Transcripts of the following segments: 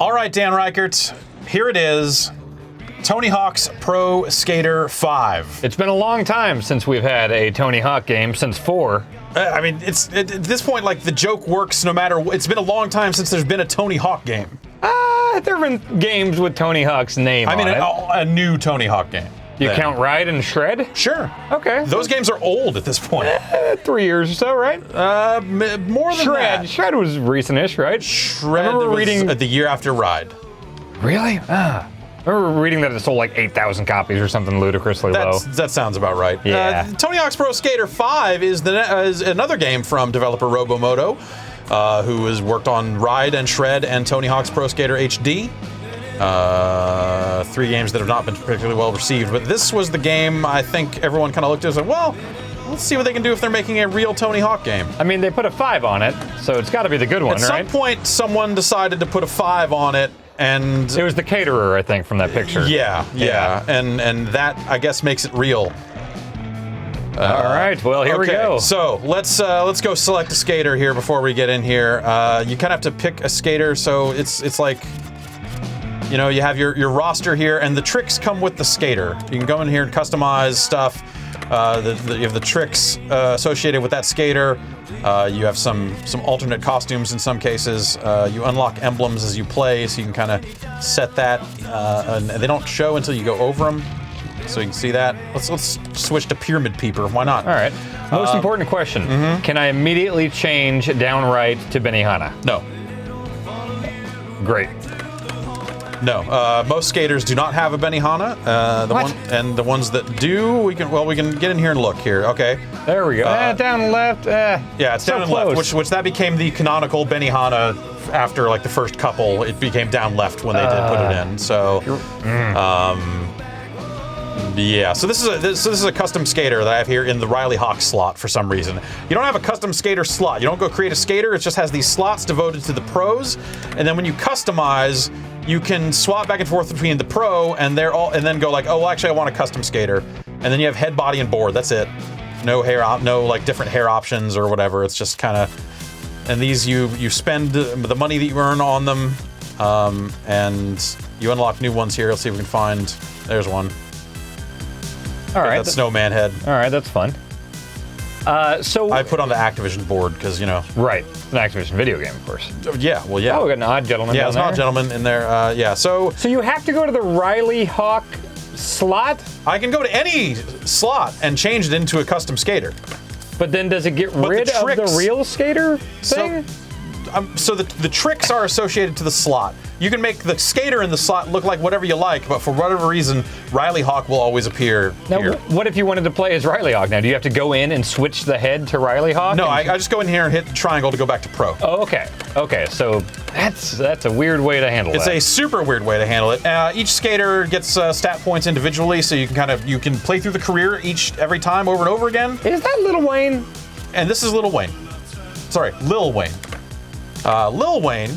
All right, Dan Reichert, here it is. Tony Hawk's Pro Skater 5. It's been a long time since we've had a Tony Hawk game, since 4. I mean, at this point, like, the joke works no matter. It's been a long time since there's been a Tony Hawk game. There have been games with Tony Hawk's name on it. A new Tony Hawk game. You count Ride and Shred? Sure. Okay. Those games are old at this point. 3 years or so, right? More than that. Shred was recent-ish, right? Shred was reading the year after Ride. Really? I remember reading that it sold like 8,000 copies or something ludicrously low. That sounds about right. Yeah. Tony Hawk's Pro Skater 5 is another game from developer Robomoto, who has worked on Ride and Shred and Tony Hawk's Pro Skater HD. 3 games that have not been particularly well received, but this was the game I think everyone kind of looked at and said, well, let's see what they can do if they're making a real Tony Hawk game. I mean, they put a 5 on it, so it's got to be the good one, right? At some point, someone decided to put a 5 on it, and it was the caterer, I think, from that picture. Yeah. And that, I guess, makes it real. All right, well, here we go. So let's go select a skater here before we get in here. You kind of have to pick a skater, so it's like, you know, you have your roster here, and the tricks come with the skater. You can go in here and customize stuff. You have the tricks associated with that skater. You have some alternate costumes in some cases. You unlock emblems as you play, so you can kind of set that. And they don't show until you go over them, so you can see that. Let's switch to Pyramid Peeper. Why not? All right. Most important question. Can I immediately change downright to Benihana? No. Great. No, most skaters do not have a Benihana. The ones that do, we can get in here and look here. Okay. There we go. Down left. Yeah, it's so down and close. left, which that became the canonical Benihana after like the first couple. It became down left when they did put it in. So, yeah. So this is a custom skater that I have here in the Riley Hawk slot for some reason. You don't have a custom skater slot. You don't go create a skater. It just has these slots devoted to the pros, and then when you customize, you can swap back and forth between the pro and then go like, oh, well, actually, I want a custom skater, and then you have head, body, and board. That's it. No like different hair options or whatever. It's just kind of, and these you spend the money that you earn on them, and you unlock new ones here. Let's see if we can find. There's one. All right. That snowman head. All right, that's fun. So I put on the Activision board because, you know. Right, an Activision video game, of course. Yeah, well, yeah. Oh, we got an Odd Gentleman. Yeah, down it's an Odd Gentleman in there. Yeah, so you have to go to the Riley Hawk slot. I can go to any slot and change it into a custom skater. But then does it get rid of the real skater thing? So the tricks are associated to the slot. You can make the skater in the slot look like whatever you like, but for whatever reason, Riley Hawk will always appear now, here. What if you wanted to play as Riley Hawk now? Do you have to go in and switch the head to Riley Hawk? No, I just go in here and hit the triangle to go back to pro. Oh, okay. Okay, so that's a weird way to handle it. It's a super weird way to handle it. Each skater gets stat points individually, so you can play through the career every time over and over again. Is that Lil Wayne? And this is Lil Wayne. Sorry, Lil Wayne. Lil Wayne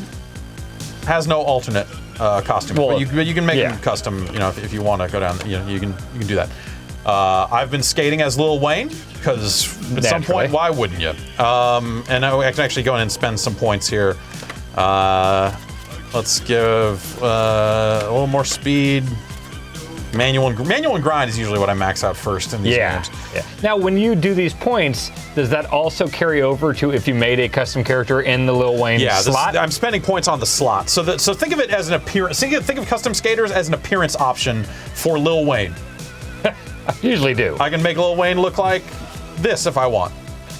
has no alternate costume, but you can make him custom. You know, if you want to go down, you can do that. I've been skating as Lil Wayne because at some point, why wouldn't you? And I can actually go in and spend some points here. Let's give a little more speed. Manual and grind is usually what I max out first in these games. Yeah. Now, when you do these points, does that also carry over to if you made a custom character in the Lil Wayne slot? I'm spending points on the slot. So think of it as an appearance. Think of custom skaters as an appearance option for Lil Wayne. I usually do. I can make Lil Wayne look like this if I want.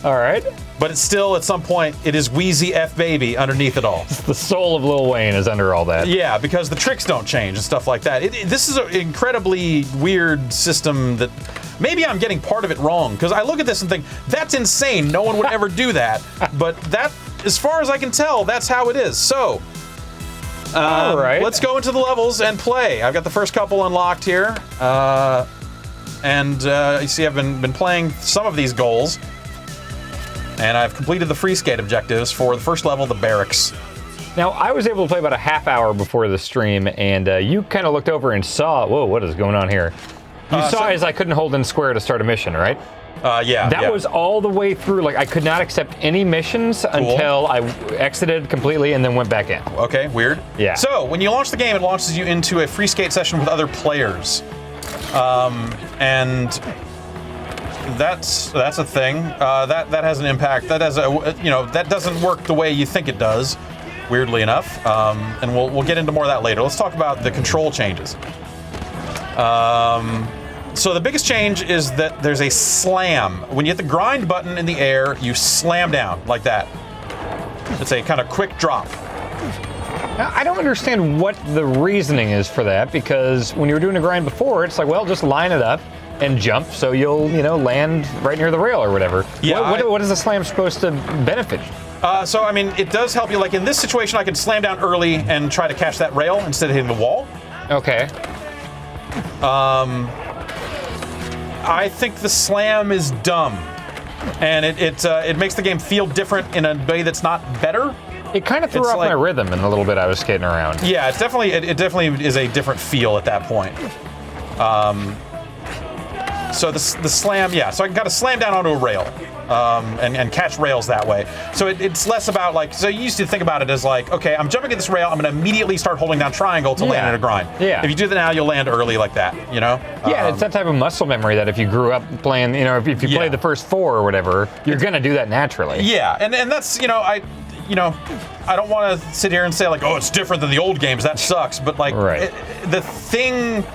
All right. But it's still, at some point, it is Wheezy F Baby underneath it all. The soul of Lil Wayne is under all that. Yeah, because the tricks don't change and stuff like that. This is an incredibly weird system that maybe I'm getting part of it wrong, because I look at this and think, that's insane. No one would ever do that. But that, as far as I can tell, that's how it is. So, all right. Let's go into the levels and play. I've got the first couple unlocked here. You see I've been playing some of these goals. And I've completed the free skate objectives for the first level, the barracks. Now, I was able to play about a half hour before the stream, and you kind of looked over and saw, whoa, what is going on here? You saw as I couldn't hold in square to start a mission, right? Yeah. That was all the way through. Like, I could not accept any missions until I exited completely and then went back in. Okay, weird. Yeah. So, when you launch the game, it launches you into a free skate session with other players. And that's a thing. That has an impact. That has that doesn't work the way you think it does, weirdly enough. And we'll get into more of that later. Let's talk about the control changes. So the biggest change is that there's a slam. When you hit the grind button in the air, you slam down like that. It's a kind of quick drop. Now, I don't understand what the reasoning is for that, because when you were doing a grind before, it's like, well, just line it up and jump, so you'll, land right near the rail or whatever. Yeah, what is the slam supposed to benefit? So, I mean, it does help you. Like in this situation, I can slam down early and try to catch that rail instead of hitting the wall. Okay. I think the slam is dumb, and it makes the game feel different in a way that's not better. It kind of threw off my rhythm in the little bit I was skating around. Yeah, it definitely is a different feel at that point. So the slam, yeah. So I can kind of slam down onto a rail, and catch rails that way. So it's less about like. So you used to think about it as like, okay, I'm jumping at this rail. I'm going to immediately start holding down triangle to land in a grind. Yeah. If you do that now, you'll land early like that. Yeah, it's that type of muscle memory that if you grew up playing, if you played the first 4 or whatever, you're going to do that naturally. Yeah, and that's I don't want to sit here and say like, oh, it's different than the old games. That sucks. But like, the thing.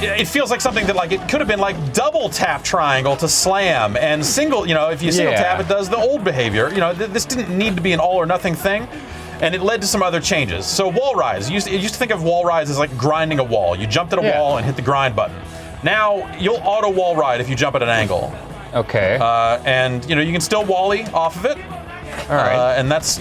It feels like something that like it could have been like double tap triangle to slam and single. If you single tap, it does the old behavior. This didn't need to be an all or nothing thing, and it led to some other changes. So wall rides. You used to think of wall rides as like grinding a wall. You jumped at a wall and hit the grind button. Now you'll auto wall ride if you jump at an angle. Okay. And you can still wally off of it. All right. And that's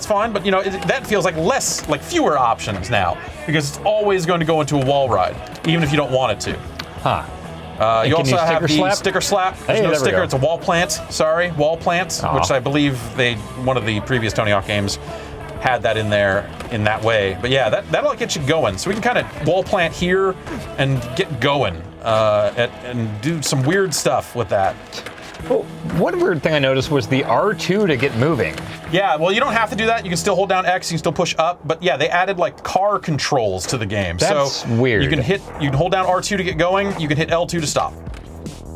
fine, but that feels like fewer options now, because it's always going to go into a wall ride, even if you don't want it to. Huh. You also have the sticker slap. There's no sticker. It's a wall plant. Sorry, wall plant, which I believe one of the previous Tony Hawk games had that in there in that way. But yeah, that'll get you going. So we can kind of wall plant here and get going and do some weird stuff with that. Well, one weird thing I noticed was the R2 to get moving. Yeah, well, you don't have to do that. You can still hold down X, you can still push up, but yeah, they added like car controls to the game. That's weird. You can hold down R2 to get going, you can hit L2 to stop.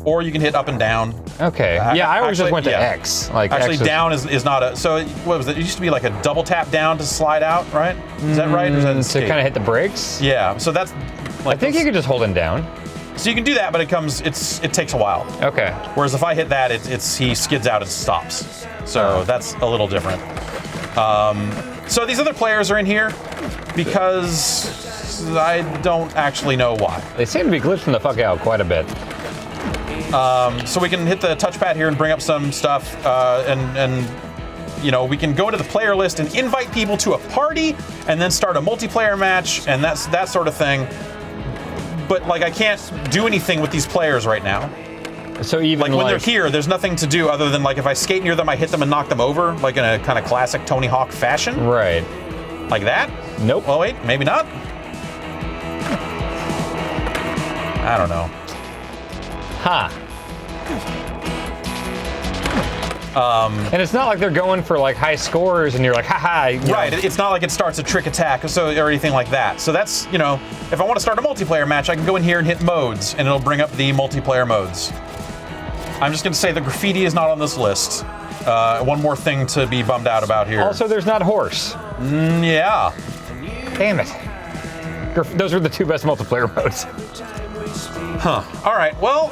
Or you can hit up and down. Okay. Yeah, I always just went to X. Like actually, X down is not a. So what was it? It used to be like a double tap down to slide out, right? Is that right? Or is that to kind of hit the brakes? Yeah. So that's. Like I think you could just hold it down. So you can do that, but it takes a while. Okay. Whereas if I hit that, he skids out and stops. So that's a little different. So these other players are in here because I don't actually know why. They seem to be glitching the fuck out quite a bit. So we can hit the touchpad here and bring up some stuff, and we can go to the player list and invite people to a party, and then start a multiplayer match, and that sort of thing. But like I can't do anything with these players right now. So even when they're here, there's nothing to do other than like if I skate near them, I hit them and knock them over, like in a kind of classic Tony Hawk fashion. Right. Like that? Nope. Oh wait, maybe not. I don't know. Huh. And it's not like they're going for like high scores and you're like, haha. Right, it's not like it starts a trick attack or anything like that. So that's, if I want to start a multiplayer match, I can go in here and hit modes and it'll bring up the multiplayer modes. I'm just going to say the graffiti is not on this list. One more thing to be bummed out about here. Also, there's not horse. Yeah. Damn it. Those were the 2 best multiplayer modes. Huh. All right, well,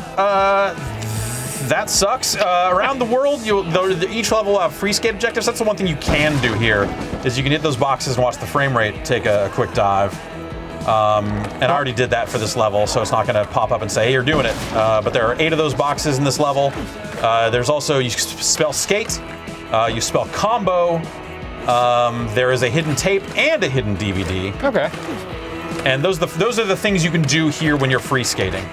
that sucks. Around the world, each level will have free skate objectives. That's the one thing you can do here, is you can hit those boxes and watch the frame rate take a quick dive. And I already did that for this level, so it's not going to pop up and say, hey, you're doing it. But there are 8 of those boxes in this level. There's also, you spell skate, you spell combo, there is a hidden tape and a hidden DVD. Okay. And those are the things you can do here when you're free skating.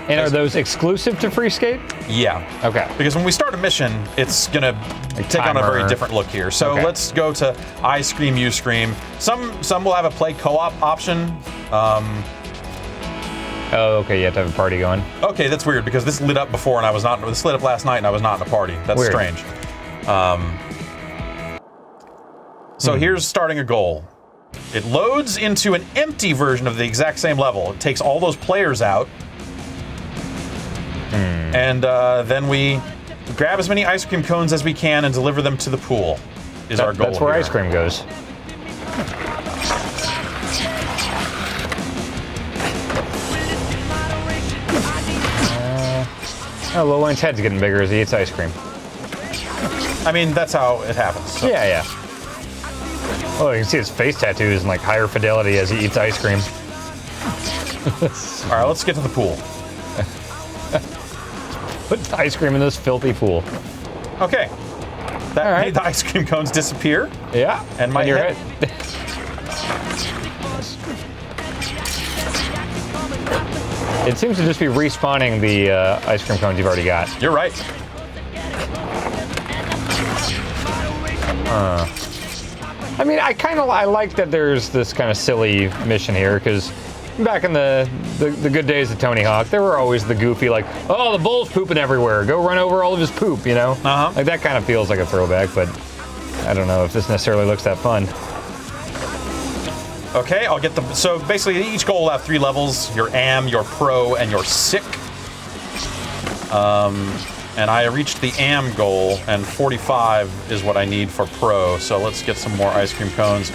And are those exclusive to free skate? Yeah. Okay. Because when we start a mission, it's gonna take on a very different look here. So let's go to I Scream, You Scream. Some will have a play co-op option. Oh, okay, you have to have a party going. Okay, that's weird because this lit up before and I was not. This lit up last night and I was not in a party. That's Weird. strange. So here's starting a goal. It loads into an empty version of the exact same level. It takes all those players out. And then we grab as many ice cream cones as we can and deliver them to the pool. Is our goal. That's where here. ice cream goes. Oh, Lil Wayne's head's getting bigger as he eats ice cream. I mean, that's how it happens. So. Yeah, yeah. Oh, you can see his face tattoos and like higher fidelity as he eats ice cream. All right, let's get to the pool. Put the ice cream in this filthy pool. Okay. That All right. made the ice cream cones disappear. Yeah. And my your head. It seems to just be respawning the ice cream cones you've already got. You're right. I mean, I like that there's this kind of silly mission here, because back in the good days of Tony Hawk, there were always the goofy, like, oh, the bull's pooping everywhere. Go run over all of his poop, you know? Uh-huh. Like, that kind of feels like a throwback, but I don't know if this necessarily looks that fun. Okay, I'll get the. So basically, each goal will have 3 levels: your Am, your Pro, and your Sick. And I reached the Am goal, and 45 is what I need for Pro. So let's get some more ice cream cones.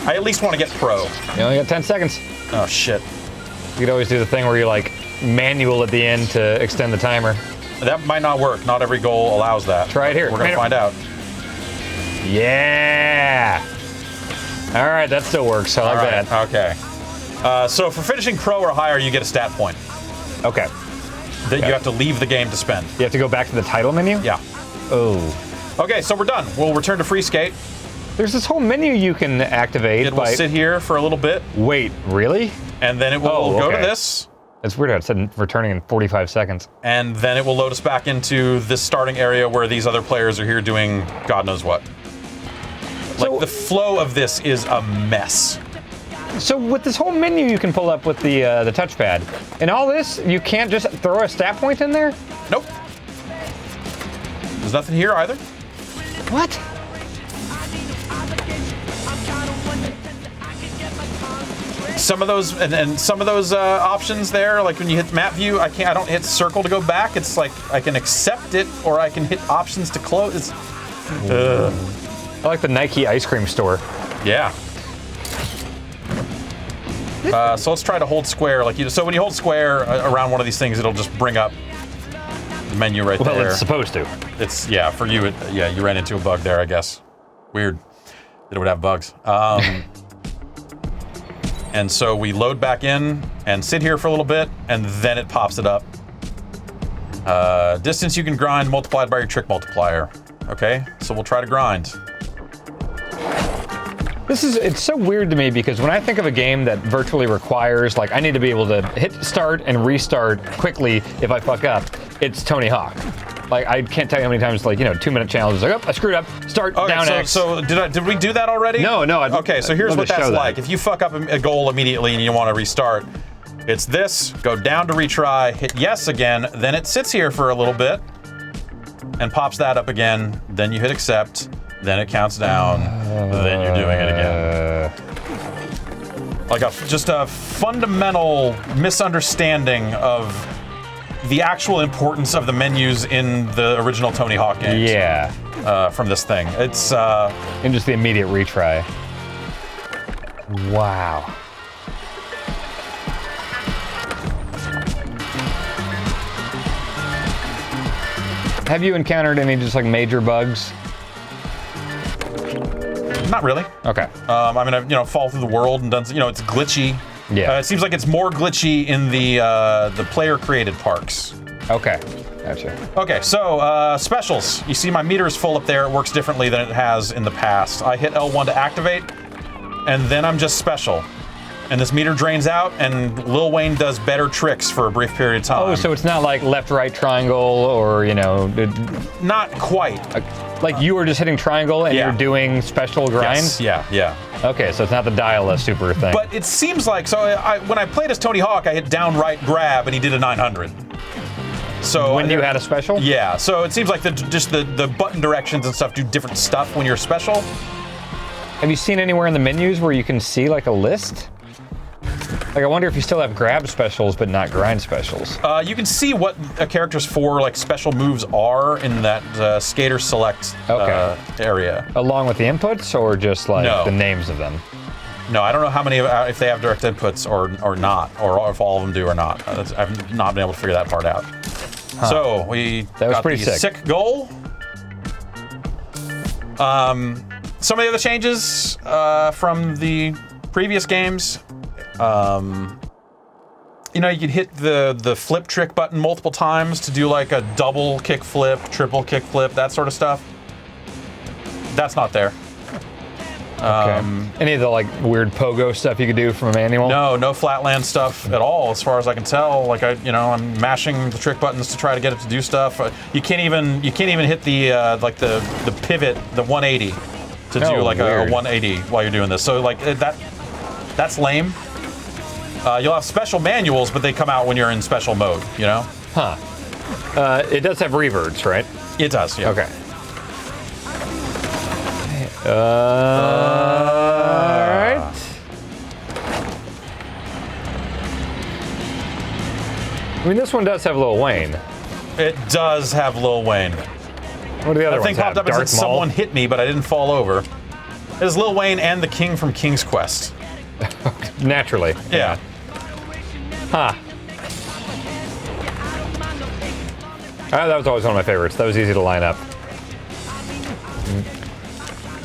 I at least want to get Pro. You only got 10 seconds. Oh shit! You could always do the thing where you like manual at the end to extend the timer. That might not work. Not every goal allows that. Try it here. We're gonna find out. Yeah. All right, that still works. I like that. Okay. So for finishing Pro or higher, you get a stat point Okay. that you have to leave the game to spend. You have to go back to the title menu? Yeah. Oh. Okay, so we're done. We'll return to Free Skate. There's this whole menu you can activate It will by... sit here for a little bit, Wait, really? and then it will go to this, It's weird how it said returning in 45 seconds. and then it will load us back into this starting area where these other players are here doing God knows what. So- Like, the flow of this is a mess. So with this whole menu you can pull up with the touchpad, and all this, you can't just throw a stat point in there? Nope. There's nothing here either. What? Some of those and some of those options there, like when you hit map view, I don't hit circle to go back. It's like I can accept it or I can hit options to close. It's, I like the Nike ice cream store. yeah. So let's try to hold square like you. So when you hold square around one of these things, it'll just bring up the menu right Well, there. it's supposed to. It's yeah for you. Yeah, you ran into a bug there, I guess. Weird that it would have bugs. And so we load back in and sit here for a little bit, and then it pops it up. Distance you can grind multiplied by your trick multiplier. Okay, so we'll try to grind. It's so weird to me because when I think of a game that virtually requires, like, I need to be able to hit start and restart quickly if I fuck up, it's Tony Hawk. Like, I can't tell you how many times, like, 2-minute challenges, like, oh, I screwed up, start, Okay, down X. so did we do that already? No. Okay, so here's I'd what love to that's show that. like. If you fuck up a goal immediately and you want to restart, it's this, go down to retry, hit yes again, then it sits here for a little bit and pops that up again, then you hit accept, then it counts down, then you're doing it again. Like just a fundamental misunderstanding of the actual importance of the menus in the original Tony Hawk games. Yeah. From this thing. It's And just the immediate retry. Wow. Have you encountered any just like major bugs? not really. Okay. I mean, I've fall through the world and done. It's glitchy. Yeah. It seems like it's more glitchy in the player-created parks. Okay. Gotcha. Okay, so specials. You see my meter is full up there. It works differently than it has in the past. I hit L1 to activate, and then I'm just special. And this meter drains out, and Lil Wayne does better tricks for a brief period of time. Oh, so it's not like left, right, triangle, or not quite. Like you were just hitting triangle and Yeah. you're doing special grinds? Yes, yeah. Okay, so it's not the dial a super thing. But it seems like, so when I played as Tony Hawk, I hit down right grab, and he did a 900. So when you had a special? Yeah, so it seems like the button directions and stuff do different stuff when you're special. Have you seen anywhere in the menus where you can see like a list? Like, I wonder if you still have grab specials, but not grind specials. You can see what a character's four like special moves are in that skater select area. Along with the inputs, or just like No. the names of them? No, I don't know how many if they have direct inputs or not, or if all of them do or not. I've not been able to figure that part out. So we That was got pretty the sick. goal. Some of the other changes from the previous games. You know, you could hit the flip trick button multiple times to do like a double kick flip, triple kick flip, that sort of stuff. That's not there. Any of the like weird pogo stuff you could do from a manual? No flatland stuff at all, as far as I can tell. Like I'm mashing the trick buttons to try to get it to do stuff. You can't even hit the the pivot, the 180, to do like a 180 while you're doing this. So like that's lame. You'll have special manuals, but they come out when you're in special mode. You know? Huh. It does have reverts, right? It does. Yeah. Okay. Alright. I mean, this one does have Lil Wayne. It does have Lil Wayne. What do the other That thing ones have? popped up and said Darth Maul? someone hit me, but I didn't fall over. It's Lil Wayne and the King from King's Quest. Naturally. Yeah. Huh. That was always one of my favorites. That was easy to line up.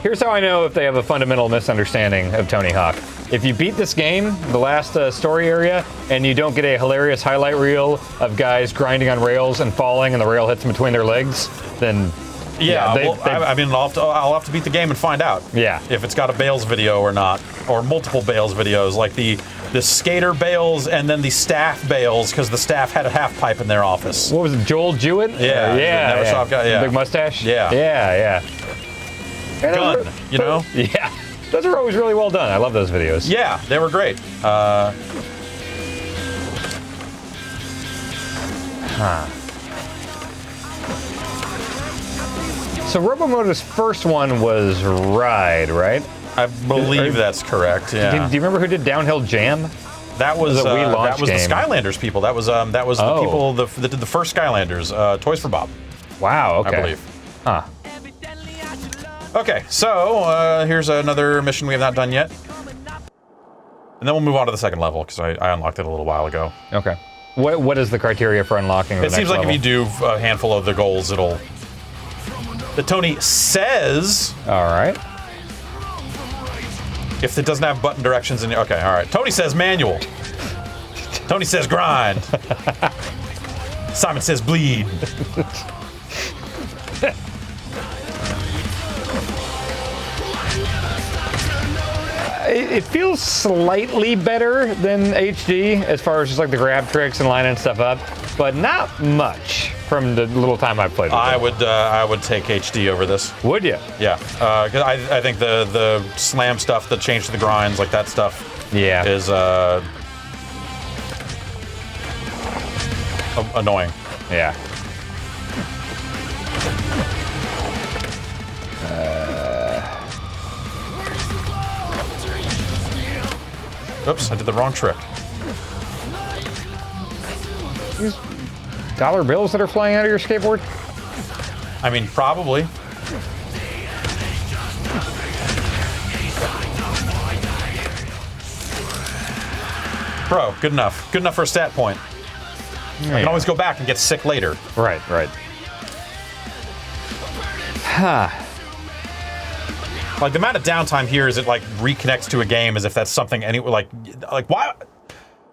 Here's how I know if they have a fundamental misunderstanding of Tony Hawk. If you beat this game, the last story area, and you don't get a hilarious highlight reel of guys grinding on rails and falling and the rail hits them between their legs, then I mean, I'll have to beat the game and find out. Yeah. If it's got a Bales video or not, or multiple Bales videos, like the skater Bales and then the staff Bales, because the staff had a half pipe in their office. What was it, Joel Jewett? Yeah, yeah. Neversoft guy, yeah. Big mustache? Yeah. Yeah. Gun, you know? Yeah. Those are always really well done. I love those videos. Yeah, they were great. So Robomoto's first one was Ride, right? I believe that's correct. Yeah. Do you remember who did Downhill Jam? That was a Wii launch the game. Skylanders people. That was the people that did the first Skylanders. Toys for Bob, Wow. Okay. I believe. Huh. Okay, so here's another mission we have not done yet, and then we'll move on to the second level because I unlocked it a little while ago. Okay. What is the criteria for unlocking the It next seems like level? if you do a handful of the goals, it'll. The Tony says All right. if it doesn't have button directions in. Okay, all right. Tony says manual. Tony says grind. Simon says bleed. It feels slightly better than HD as far as just like the grab tricks and lining stuff up, but not much from the little time I've played with it. I would take HD over this. Would you? Yeah, because I think the slam stuff, the change to the grinds, like that stuff, Yeah. is annoying. Yeah. Oops, I did the wrong trick. These dollar bills that are flying out of your skateboard? I mean, probably. Bro, good enough. Good enough for a stat point. I can always go back and get sick later. Right. Huh. Like the amount of downtime here as it like reconnects to a game as if that's something like why?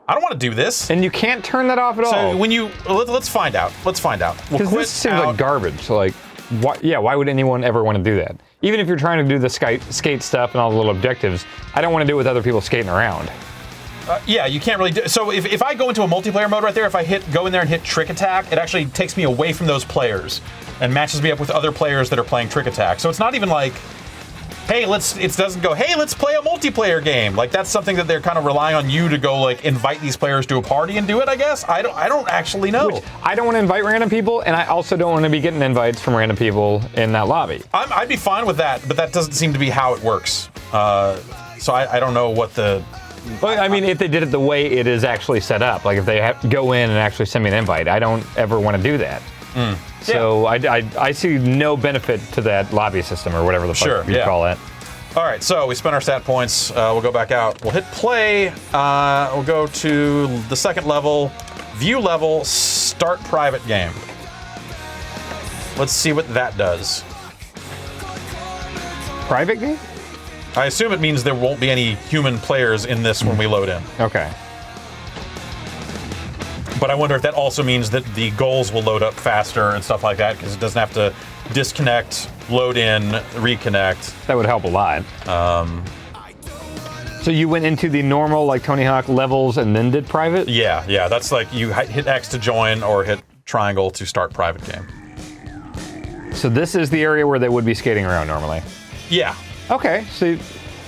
I don't want to do this. And you can't turn that off at all. So when you let's find out. Let's find out. We'll Because quit this seems out. like garbage. So like, why would anyone ever want to do that? Even if you're trying to do the skate stuff and all the little objectives, I don't want to do it with other people skating around. Yeah, you can't really do. So if I go into a multiplayer mode right there, if I go in there and hit Trick Attack, it actually takes me away from those players and matches me up with other players that are playing Trick Attack. So it's not even like, hey, it doesn't go, hey, let's play a multiplayer game. Like, that's something that they're kind of relying on you to go, like, invite these players to a party and do it, I guess. I don't actually know. Which, I don't want to invite random people, and I also don't want to be getting invites from random people in that lobby. I'd be fine with that, but that doesn't seem to be how it works. So I don't know what the... Well, I mean, if they did it the way it is actually set up, like if they go in and actually send me an invite, I don't ever want to do that. So I see no benefit to that lobby system or whatever the fuck you call it. All right, so we spent our stat points. We'll go back out. We'll hit play. We'll go to the second level, view level, start private game. Let's see what that does. Private game? I assume it means there won't be any human players in this when we load in. Okay. But I wonder if that also means that the goals will load up faster and stuff like that, because it doesn't have to disconnect, load in, reconnect. That would help a lot. So you went into the normal, like, Tony Hawk levels and then did private? Yeah. That's like you hit X to join or hit triangle to start private game. So this is the area where they would be skating around normally? Yeah. Okay, so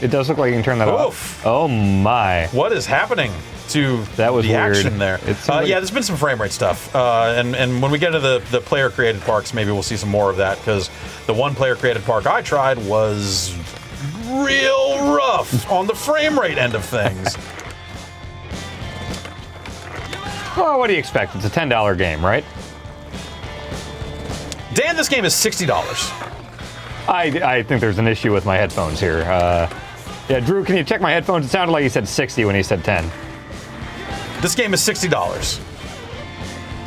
it does look like you can turn that off. Oh my. What is happening to that was the weird. action there? Yeah, there's been some frame rate stuff. And when we get into the player-created parks, maybe we'll see some more of that, because the one player-created park I tried was real rough on the frame rate end of things. Well, what do you expect? It's a $10 game, right? Dan, this game is $60. I think there's an issue with my headphones here. Yeah, Drew, can you check my headphones? It sounded like he said 60 when he said 10. This game is $60.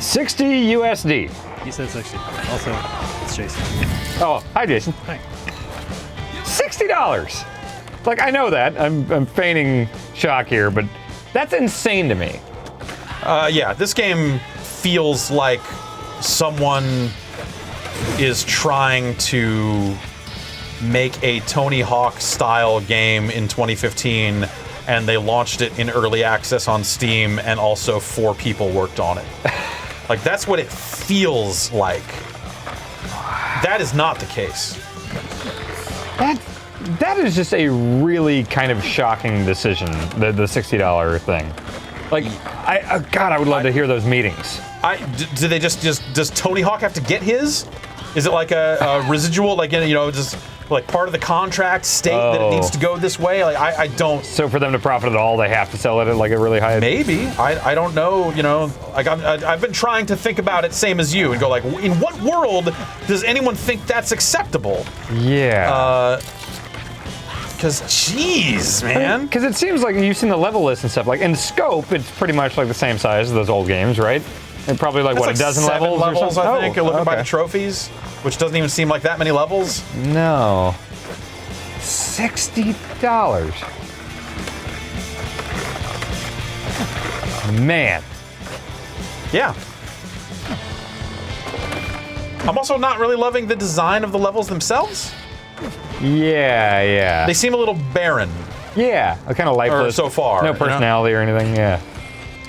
60 USD. He said 60. Also, it's Jason. Oh, hi, Jason. Hi. $60. Like, I know that. I'm feigning shock here, but that's insane to me. Yeah, this game feels like someone is trying to make a Tony Hawk style game in 2015, and they launched it in early access on Steam, and also 4 people worked on it. Like, that's what it feels like. That is not the case. That is just a really kind of shocking decision, the $60 thing. Like, God, I would love to hear those meetings. Do they does Tony Hawk have to get his? Is it like a residual, like, just like part of the contract state that it needs to go this way? Like, I don't. So for them to profit at all, they have to sell it at like a really high. Maybe. I don't know. Like, I've been trying to think about it same as you and go like, in what world does anyone think that's acceptable? Yeah. Because, jeez, man. Because it seems like you've seen the level list and stuff. Like, in scope, it's pretty much like the same size as those old games, right? And probably like, what, a dozen 7 levels or something? I think, looking by the trophies, which doesn't even seem like that many levels. No. $60. Man. Yeah. I'm also not really loving the design of the levels themselves. Yeah. They seem a little barren. Yeah, kind of lifeless. Or so far. No personality or anything, yeah.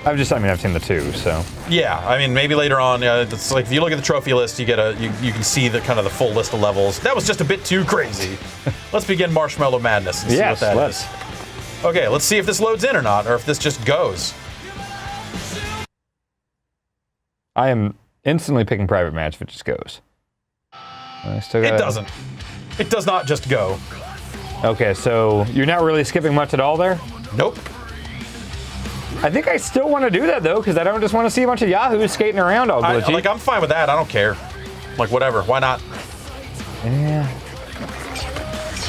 I've seen the 2, so. Yeah, I mean, maybe later on, it's like if you look at the trophy list, you can see the kind of the full list of levels. That was just a bit too crazy. Let's begin Marshmallow Madness and see what that is. Okay, let's see if this loads in or not, or if this just goes. I am instantly picking private match if it just goes. It doesn't. It does not just go. Okay, so you're not really skipping much at all there? Nope. I think I still want to do that, though, because I don't just want to see a bunch of yahoos skating around all glitchy. I'm fine with that. I don't care. Like, whatever. Why not? Yeah.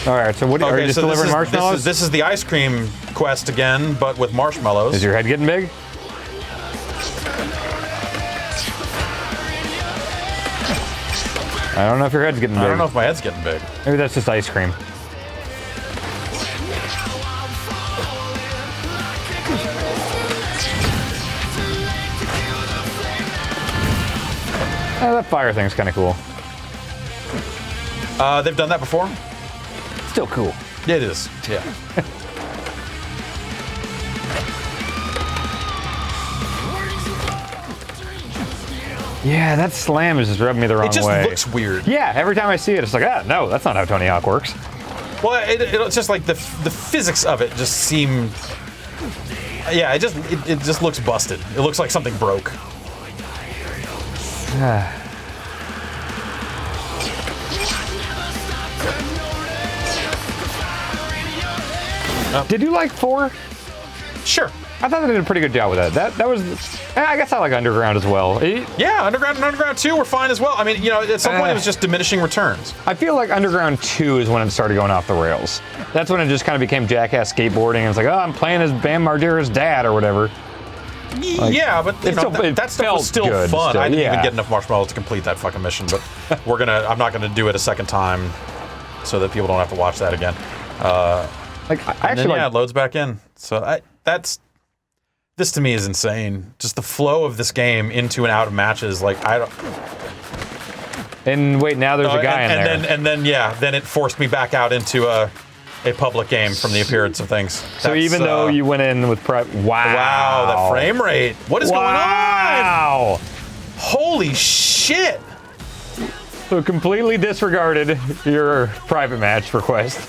All right, so what are you just delivering marshmallows? This is the ice cream quest again, but with marshmallows. Is your head getting big? I don't know if your head's getting big. I don't know if my head's getting big. Maybe that's just ice cream. Oh, that fire thing's kind of cool. They've done that before? Still cool. It is, yeah. Yeah, that slam is just rubbing me the wrong way. It just looks weird. Yeah, every time I see it, it's like, ah, no, that's not how Tony Hawk works. Well, it's just like the physics of it just seem. Yeah, it just looks busted. It looks like something broke. Did you like 4? Sure. I thought they did a pretty good job with that. That was, I guess I like Underground as well. Yeah, Underground and Underground 2 were fine as well. I mean, at some point it was just diminishing returns. I feel like Underground 2 is when it started going off the rails. That's when it just kind of became jackass skateboarding. And it's like, oh, I'm playing as Bam Margera's dad or whatever. Yeah, but that stuff was still good, fun. I didn't even get enough marshmallows to complete that fucking mission, but I'm not gonna do it a second time so that people don't have to watch that again. It loads back in. So this to me is insane. Just the flow of this game into and out of matches, like I don't. And wait, now there's a guy in there. Then it forced me back out into a public game from the appearance of things. So even though you went in with wow, the frame rate. What is going on? Wow. Holy shit. So completely disregarded your private match request.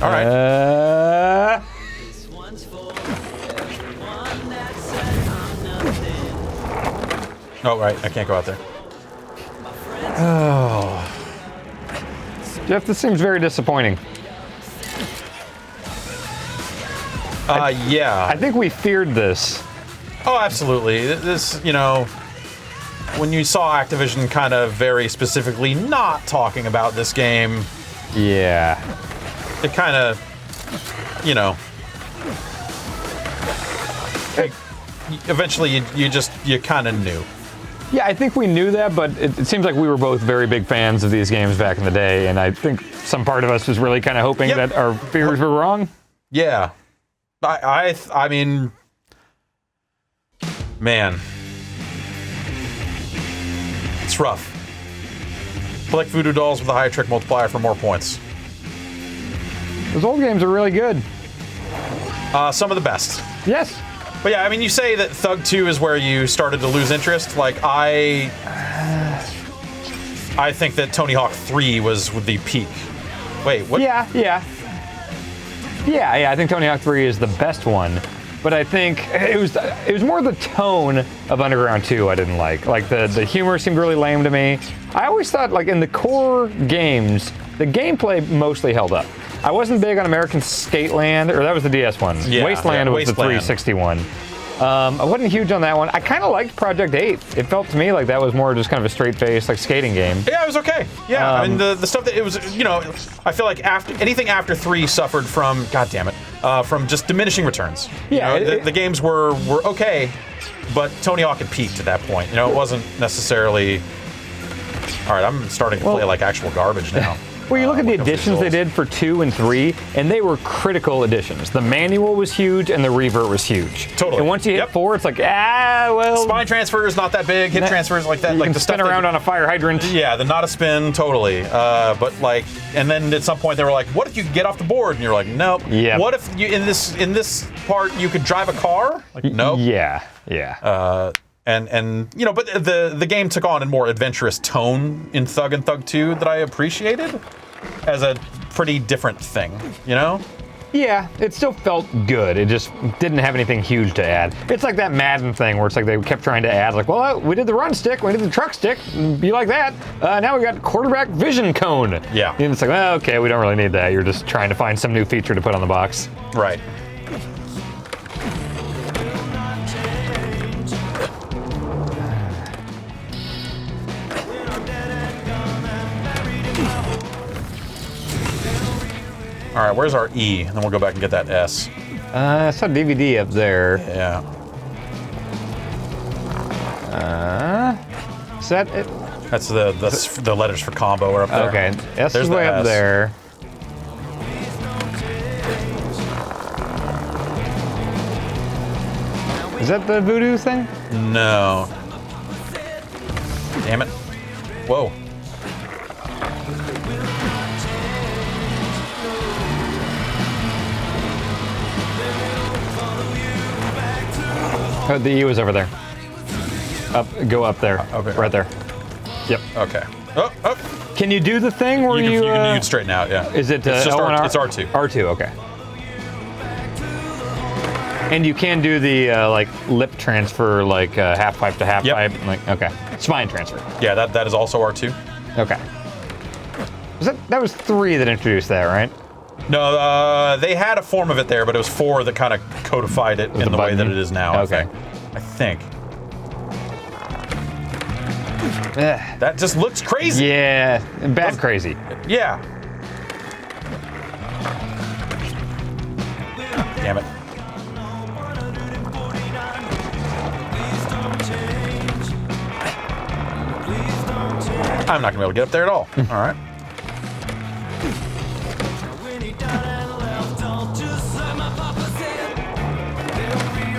All right. Oh, right. I can't go out there. Oh. Jeff, this seems very disappointing. Yeah. I think we feared this. Oh, absolutely. This, when you saw Activision kind of very specifically not talking about this game. Yeah. It kind of, eventually you kind of knew. Yeah, I think we knew that, but it seems like we were both very big fans of these games back in the day, and I think some part of us was really kind of hoping that our fears were wrong. Yeah. I mean, man. It's rough. Collect voodoo dolls with a high trick multiplier for more points. Those old games are really good. Some of the best. Yes. But yeah, I mean, you say that Thug 2 is where you started to lose interest. Like, I think that Tony Hawk 3 was the peak. Wait, what? Yeah, I think Tony Hawk 3 is the best one. But I think it was more the tone of Underground 2 I didn't like. Like, the humor seemed really lame to me. I always thought, like, in the core games, the gameplay mostly held up. I wasn't big on American Skateland, or that was the DS one. Yeah, Wasteland was the 360 one. I wasn't huge on that one. I kind of liked Project 8. It felt to me like that was more just kind of a straight-faced, like, skating game. Yeah, it was okay. Yeah, I mean, the stuff that it was, I feel like anything after 3 suffered from, God damn it, from just diminishing returns. Yeah. The games were okay, but Tony Hawk had peaked at that point. It wasn't necessarily. All right, I'm starting to play like actual garbage now. Well, you look at the additions they did for 2 and 3, and they were critical additions. The manual was huge, and the revert was huge. Totally. And once you hit 4, it's like, well... Spine transfer is not that big. Hit transfer is like that. You like can the spin around on a fire hydrant. Yeah, the not a spin, totally. But like, and then at some point they were like, what if you could get off the board? And you're like, nope. Yeah. What if you in this part you could drive a car? Like, nope. Yeah. And but the game took on a more adventurous tone in Thug and Thug 2 that I appreciated as a pretty different thing, Yeah, it still felt good. It just didn't have anything huge to add. It's like that Madden thing where it's like they kept trying to add, like, well, we did the run stick, we did the truck stick, you like that. Now we got quarterback vision cone. Yeah. And it's like, well, okay, we don't really need that. You're just trying to find some new feature to put on the box. Right. All right, where's our E? And then we'll go back and get that S. I saw DVD up there. Yeah. Is that it? That's the letters for combo are up there. Okay, S There's is the way S. up there. Is that the voodoo thing? No. Damn it. Whoa. Oh, the E was over there. Up, go up there. Okay. Right there. Yep. Okay. Oh, oh. Can you do the thing where You can straighten out, yeah. Is it it's just L1R? It's R2. R2, okay. And you can do the like lip transfer, like half pipe to half pipe. Like, okay. Spine transfer. Yeah, that is also R2. Okay. That was 3 that introduced that, right? No, they had a form of it there, but it was 4 that kind of codified it in the way that it is now. Okay. I think. Ugh. That just looks crazy. Yeah, bad crazy. Yeah. Damn it. I'm not gonna be able to get up there at all. All right.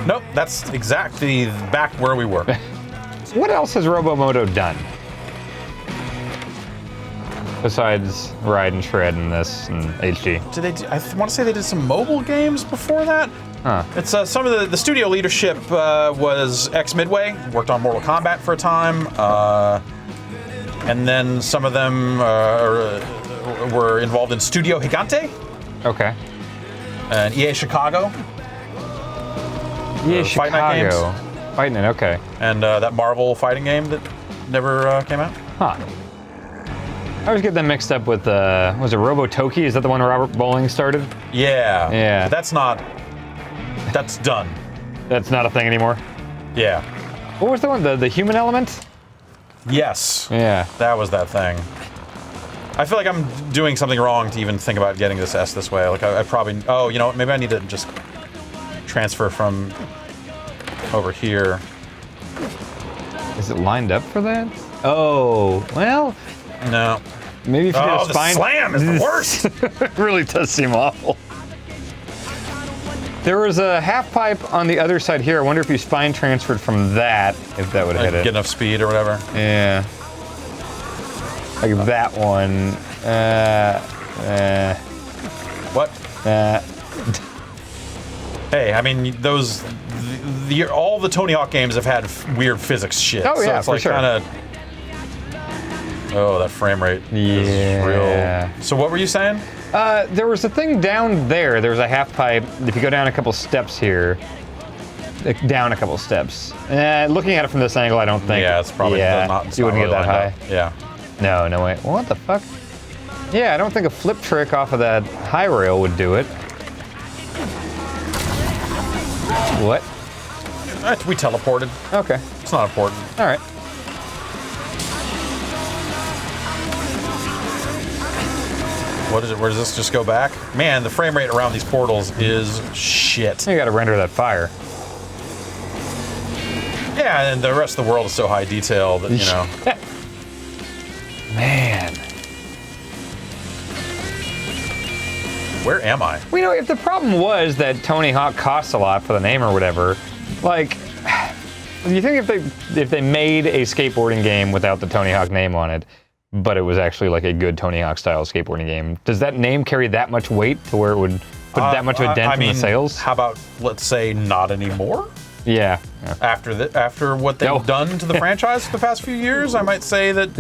Nope, that's exactly back where we were. What else has Robomoto done? Besides Ride and Shred and this and HD. Did they? I want to say they did some mobile games before that. Huh. It's some of the studio leadership was ex-Midway, worked on Mortal Kombat for a time, and then some of them were involved in Studio Gigante Okay. and EA Chicago. Yeah, Fight Night games. Chicago. Fight Night, okay. And that Marvel fighting game that never came out. Huh. I always get them mixed up with, was it Robotoki? Is that the one Robert Bowling started? Yeah. Yeah. But that's not. That's done. That's not a thing anymore? Yeah. What was the one? The human element? Yes. Yeah. That was that thing. I feel like I'm doing something wrong to even think about getting this S this way. Like I probably. Oh, you know what? Maybe I need to just transfer from over here. Is it lined up for that? Oh, well, No. maybe if you did Oh, a the spine. slam is the worst. It really does seem awful. There was a half pipe on the other side here. I wonder if you spine transferred from that, if that would Like, hit it. get enough speed or whatever. Yeah. Like that one. What? Hey, I mean, those all the Tony Hawk games have had weird physics shit. Oh, so yeah, it's for like sure. kind of. Oh, that frame rate is Yeah. real. So what were you saying? There was a thing down there. There was a half pipe. If you go down a couple steps here, down a couple steps. Looking at it from this angle, I don't think. Yeah, it's probably not. It's you wouldn't not get that really high. lined up. Yeah. No, no way. What the fuck? Yeah, I don't think a flip trick off of that high rail would do it. What? We teleported. Okay. It's not important. All right. What is it? Where does this just go back? Man, the frame rate around these portals is shit. You got to render that fire. Yeah, and the rest of the world is so high detail that, you know. Man. Where am I? Well, you know, if the problem was that Tony Hawk costs a lot for the name or whatever, like, do you think if they made a skateboarding game without the Tony Hawk name on it, but it was actually like a good Tony Hawk style skateboarding game, does that name carry that much weight to where it would put that much of a dent in the sales? How about, let's say, not anymore? Yeah. After what they've done to the franchise for the past few years, I might say that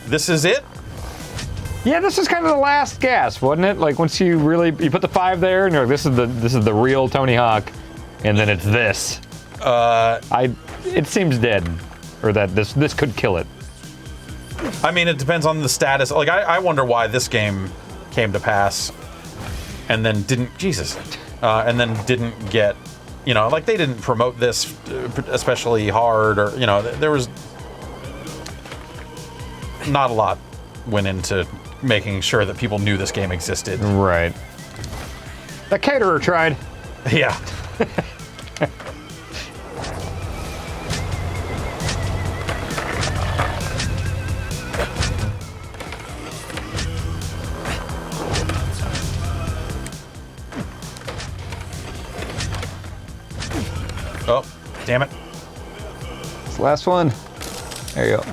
this is it. Yeah, this is kind of the last gasp, wasn't it? Like once you put the 5 there, and you're like, this is the real Tony Hawk, and then it's this. It seems dead, or that this could kill it. I mean, it depends on the status. Like, I wonder why this game came to pass, and then didn't get, you know, like they didn't promote this especially hard, or you know, there was not a lot went into making sure that people knew this game existed. Right. The caterer tried. Yeah. Oh, Damn it. It's the last one. There you go.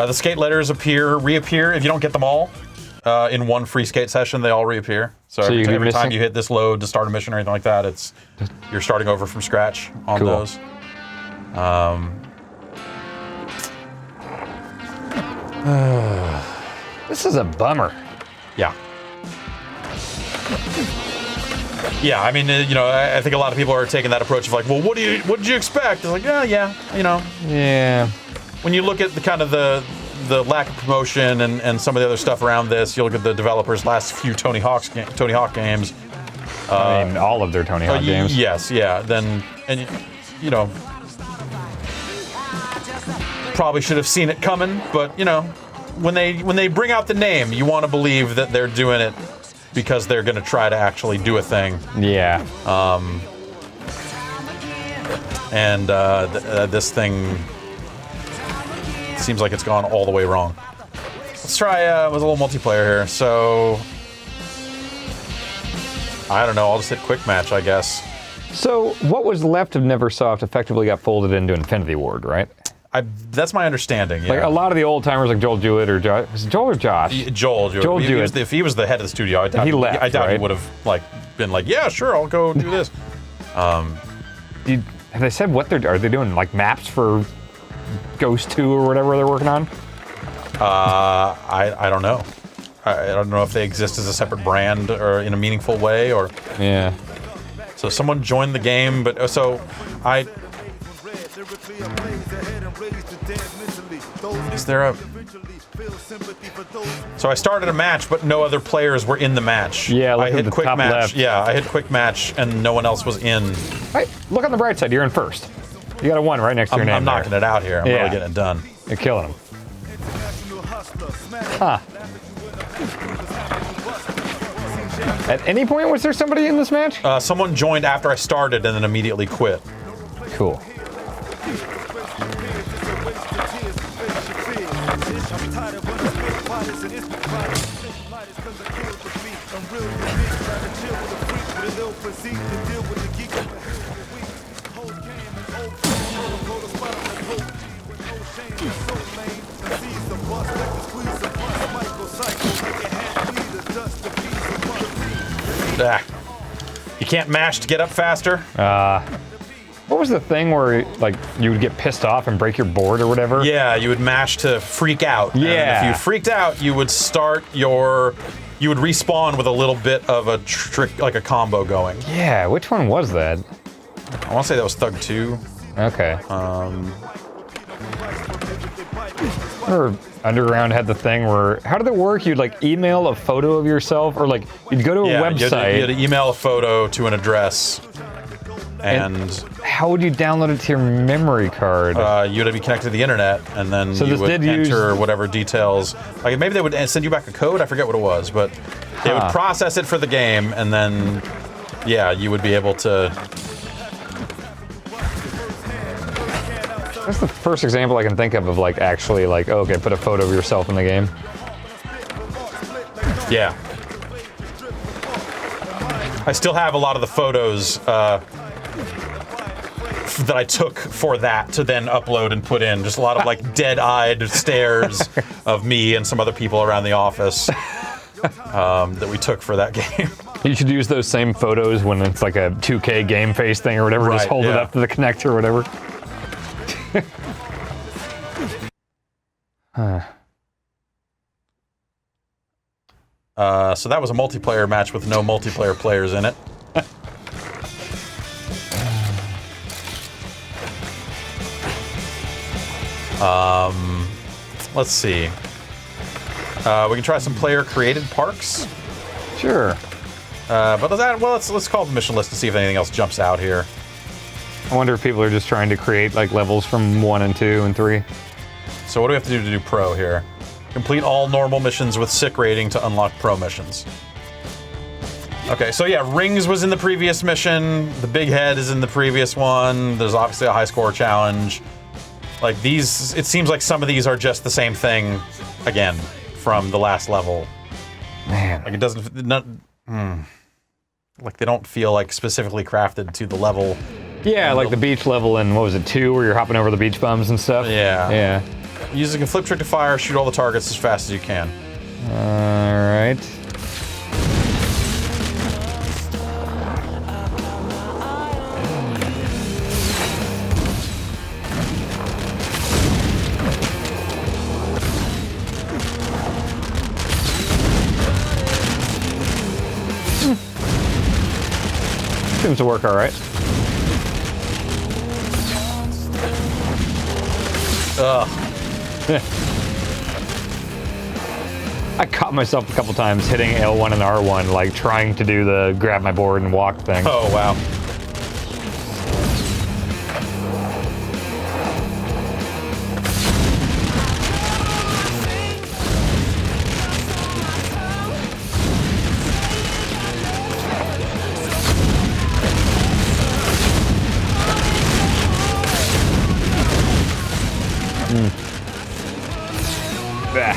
The skate letters reappear if you don't get them all. In one free skate session, they all reappear. So every time you hit this load to start a mission or anything like that, you're starting over from scratch on those. This is a bummer. Yeah. Yeah, I mean, I think a lot of people are taking that approach of like, well, what did you expect? It's like, yeah, Yeah. When you look at the kind of the lack of promotion and some of the other stuff around this, you look at the developers' last few Tony Hawk games. I mean, all of their Tony Hawk games. Yes, yeah. Probably should have seen it coming, but when they bring out the name, you want to believe that they're doing it because they're going to try to actually do a thing. Yeah. This thing seems like it's gone all the way wrong. Let's try with a little multiplayer here. So, I don't know. I'll just hit quick match, I guess. So, what was left of Neversoft effectively got folded into Infinity Ward, right? That's my understanding. Yeah. Like a lot of the old timers, like Joel Jewett or Josh. Was it Joel or Josh? Joel Jewett. If he was the head of the studio, I doubt he would have been like, yeah, sure, I'll go do this. Have they said what are they doing? Like maps for Ghost 2 or whatever they're working on? I don't know. I don't know if they exist as a separate brand or in a meaningful way or. Yeah. So someone joined the game, but is there a? So I started a match, but no other players were in the match. Yeah, I hit the quick top match. left. Yeah, I hit quick match, and no one else was in. Hey, look on the bright side. You're in first. You got a 1 right next to your name. I'm knocking it out here. I'm really getting it done. You're killing him. Huh. At any point, was there somebody in this match? Someone joined after I started and then immediately quit. Cool. You can't mash to get up faster. What was the thing where like you would get pissed off and break your board or whatever? Yeah, you would mash to freak out. Yeah. And if you freaked out, you would you would respawn with a little bit of a trick, like a combo going. Yeah, which one was that? I want to say that was Thug 2. Okay. Or Underground had the thing where, how did it work? You'd like email a photo of yourself, or like you'd go to a website. You had to email a photo to an address. And how would you download it to your memory card? You had to be connected to the internet, and then you would enter whatever details. Like maybe they would send you back a code. I forget what it was, but they would process it for the game, and then you would be able to. That's the first example I can think of like actually like, okay, put a photo of yourself in the game. Yeah. I still have a lot of the photos that I took for that to then upload and put in. Just a lot of like dead-eyed stares of me and some other people around the office that we took for that game. You should use those same photos when it's like a 2K game face thing or whatever. Just hold it up to the connector or whatever. So that was a multiplayer match with no multiplayer players in it. Let's see. We can try some player-created parks. Sure. But let's call the mission list to see if anything else jumps out here. I wonder if people are just trying to create like levels from 1 and 2 and 3. So what do we have to do pro here? Complete all normal missions with sick rating to unlock pro missions. Okay, so yeah, Rings was in the previous mission. The Big Head is in the previous one. There's obviously a high score challenge. Like these, it seems like some of these are just the same thing again from the last level. Man. Like it doesn't, like they don't feel like specifically crafted to the level. Yeah, like the beach level in, what was it, 2, where you're hopping over the beach bums and stuff? Yeah. Yeah. Using a flip trick to fire, shoot all the targets as fast as you can. Alright. Seems to work alright. Ugh. I caught myself a couple times hitting L1 and R1, like trying to do the grab my board and walk thing. Oh, wow. Bah.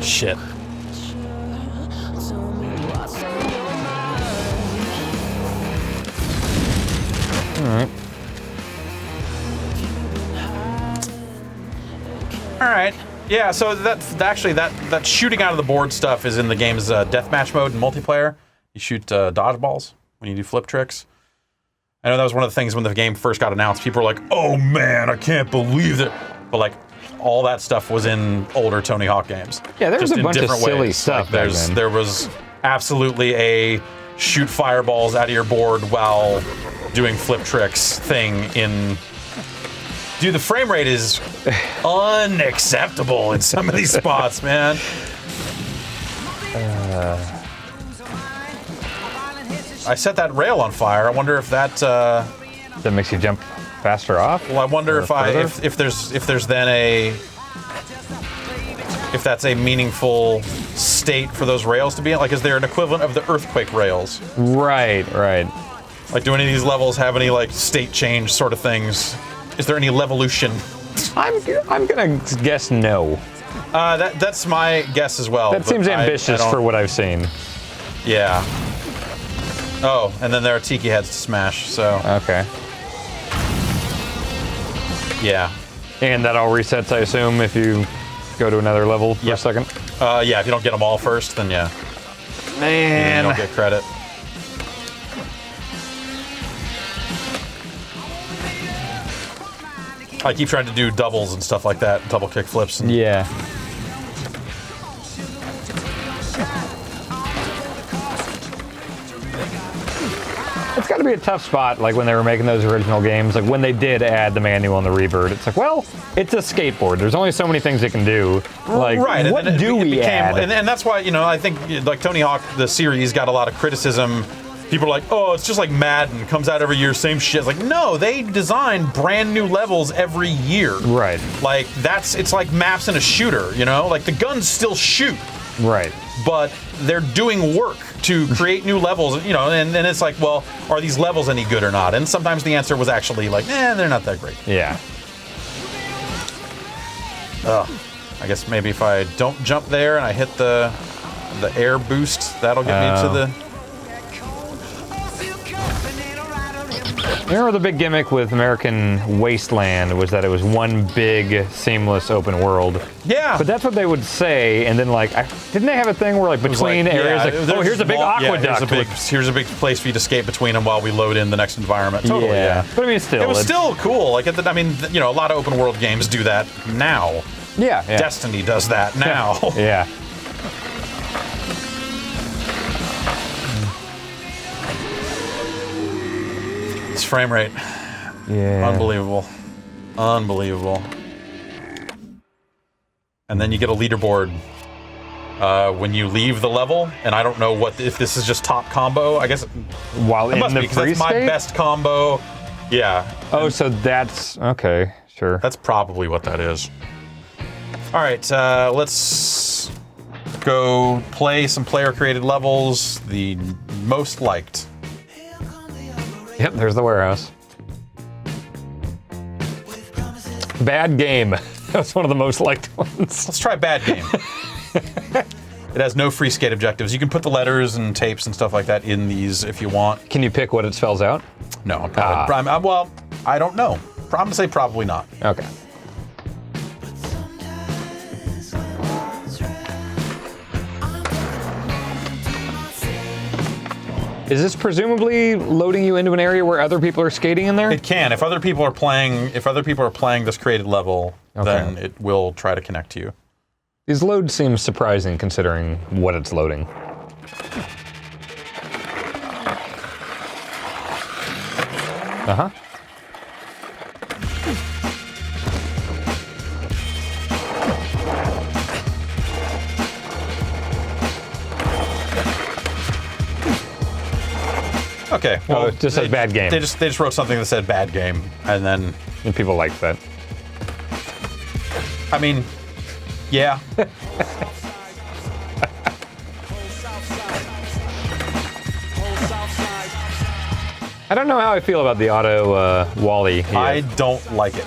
Shit. Alright. Alright. Yeah, so that shooting out of the board stuff is in the game's deathmatch mode and multiplayer. You shoot dodgeballs when you do flip tricks. I know that was one of the things when the game first got announced. People were like, oh man, I can't believe it. But like, all that stuff was in older Tony Hawk games. Yeah, there was just a bunch of different silly ways. stuff Like, back then. there was absolutely a shoot fireballs out of your board while doing flip tricks thing in... Dude, the frame rate is unacceptable in some of these spots, man. I set that rail on fire. I wonder if that... That makes you jump faster off? well, I wonder Or if there's then if that's a meaningful state for those rails to be in. Like, is there an equivalent of the earthquake rails? Right. Like, do any of these levels have any like state change sort of things? Is there any levolution? I'm gonna guess no. That's my guess as well. That but seems I ambitious don't- for what I've seen. Yeah. Oh, and then there are tiki heads to smash. So Okay. yeah. And that all resets, I assume, if you go to another level for Yep. a second? Yeah. If you don't get them all first, then yeah, you Man. don't get credit. I keep trying to do doubles and stuff like that, double kick flips. And Yeah. It's got to be a tough spot, like when they were making those original games, like when they did add the manual and the revert. It's like, well, it's a skateboard. There's only so many things it can do. Like, right. what and then do it we became, add? And that's why, you know, I think like Tony Hawk, the series got a lot of criticism. People are like, oh, it's just like Madden, comes out every year, same shit. It's like, no, they design brand new levels every year. Right. Like, it's like maps in a shooter, you know? Like, the guns still shoot, Right. but they're doing work to create new levels, you know, and then it's like, well, are these levels any good or not? And sometimes the answer was actually like, they're not that great. Yeah. I guess maybe if I don't jump there and I hit the air boost, that'll get me to the... Remember the big gimmick with American Wasteland was that it was one big, seamless open world. Yeah. But that's what they would say, and then like, didn't they have a thing where like between areas, like, oh, here's a big aqueduct. Here's a big place for you to skate between them while we load in the next environment. Totally, yeah. But I mean, still, It was still cool. Like, I mean, you know, a lot of open world games do that now. yeah. Destiny does that now. Yeah. It's frame rate. Yeah. Unbelievable. Unbelievable. And then you get a leaderboard when you leave the level, and I don't know if this is just top combo. I guess While it in must the be, 'cause free that's my state? best combo. Yeah, Oh, so that's okay. Sure. that's probably what that is. All right, let's go play some player-created levels. The most liked. Yep. There's the warehouse. Bad game. That's one of the most liked ones. Let's try bad game. It has no free skate objectives. You can put the letters and tapes and stuff like that in these if you want. Can you pick what it spells out? No, I'm probably, well, I don't know. I'm gonna say probably not. Okay. Is this presumably loading you into an area where other people are skating in there? It can. If other people are playing, this created level, then it will try to connect to you. These loads seem surprising considering what it's loading. Uh-huh. Okay. Well, it just says bad game. They just wrote something that said bad game, and then And people like that. I mean, yeah. I don't know how I feel about the auto Wally here. I don't like it.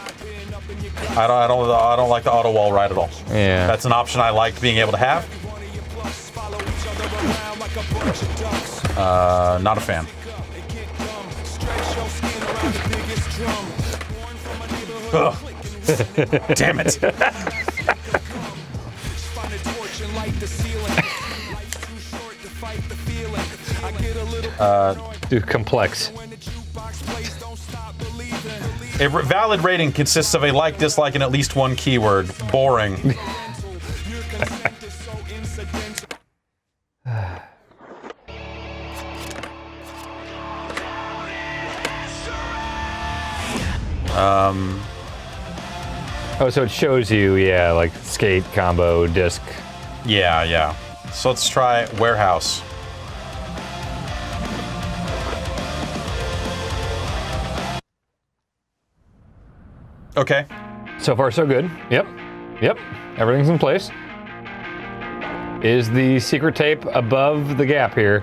I don't like the auto wall ride at all. Yeah. That's an option I liked being able to have. Not a fan. Ugh. Damn it. Dude, complex. A valid rating consists of a like, dislike, and at least one keyword. Boring. Oh, so it shows you, yeah, like skate, combo, disc. Yeah. So let's try warehouse. Okay. So far, so good. Yep. Everything's in place. Is the secret tape above the gap here?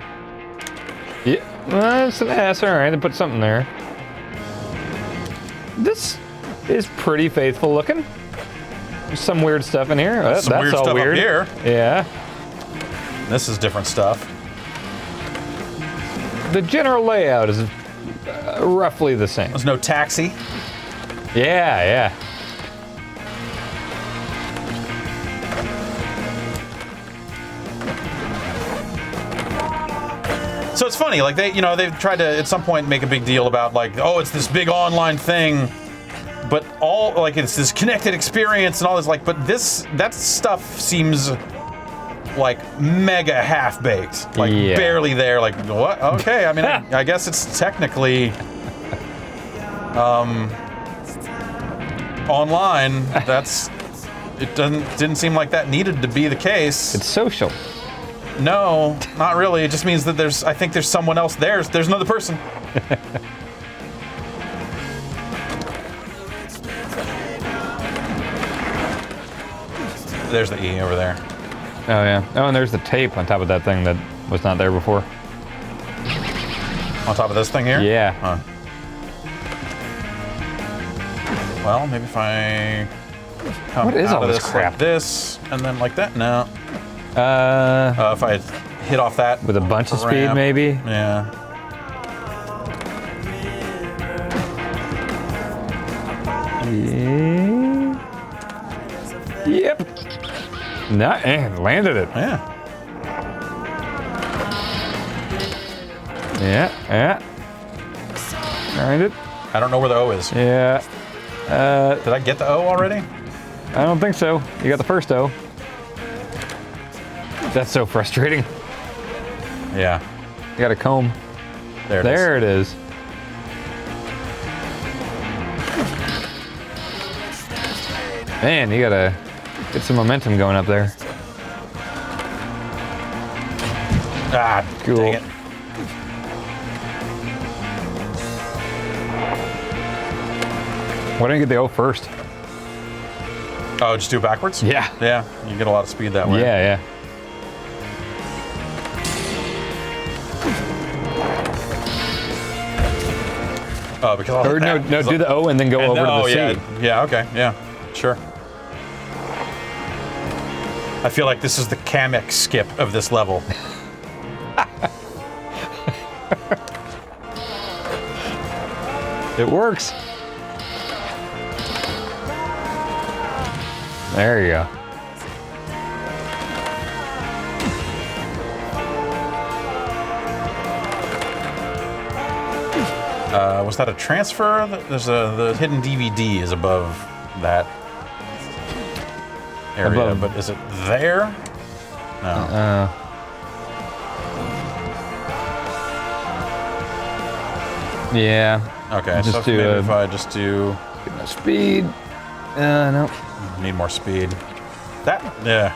Yeah, well, it's an S. All right, they put something there. This is pretty faithful looking. There's some weird stuff in here. Some That's weird all stuff weird. up here. Yeah. This is different stuff. The general layout is roughly the same. There's no taxi. Yeah. So it's funny, like they've tried to at some point make a big deal about like, oh, it's this big online thing, but all like it's this connected experience and all this like, but that stuff seems like mega half-baked, like barely there. Like what? Okay, I mean, I guess it's technically online. It didn't seem like that needed to be the case. It's social. No, not really. It just means that I think there's someone else there. There's another person. There's the E over there. Oh, yeah. Oh, and there's the tape on top of that thing that was not there before. On top of this thing here? Yeah. Huh. Well, maybe if I come What is out all of this this crap? like this, and then like that? No. If I hit off that With a bunch of speed, ramp. maybe? Yeah. Yep. Landed it. Yeah. Yeah. Landed. I don't know where the O is. Yeah. Did I get the O already? I don't think so. You got the first O. That's so frustrating. Yeah. You got a comb. There it is. It is. Man, you gotta get some momentum going up there. Ah, Cool. dang it. Why don't you get the O first? Oh, just do it backwards? Yeah. Yeah, you get a lot of speed that way. Yeah. Oh, because I'll Or hit that. no, do the O and then go over to the C. Yeah, okay, yeah, sure. I feel like this is the Kamek skip of this level. It works. There you go. Was that a transfer? There's the hidden DVD is above that area, Above. but is it there? No. Yeah. Okay, Just so do, maybe if I just do... Get my speed. No. Need more speed. That... Yeah.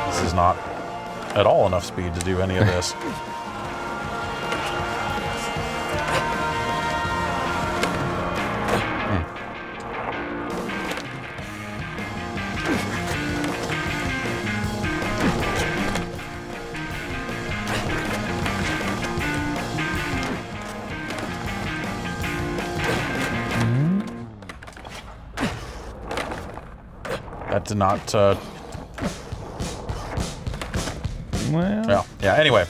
This is not at all enough speed to do any of this. That did not, Well. yeah, anyway.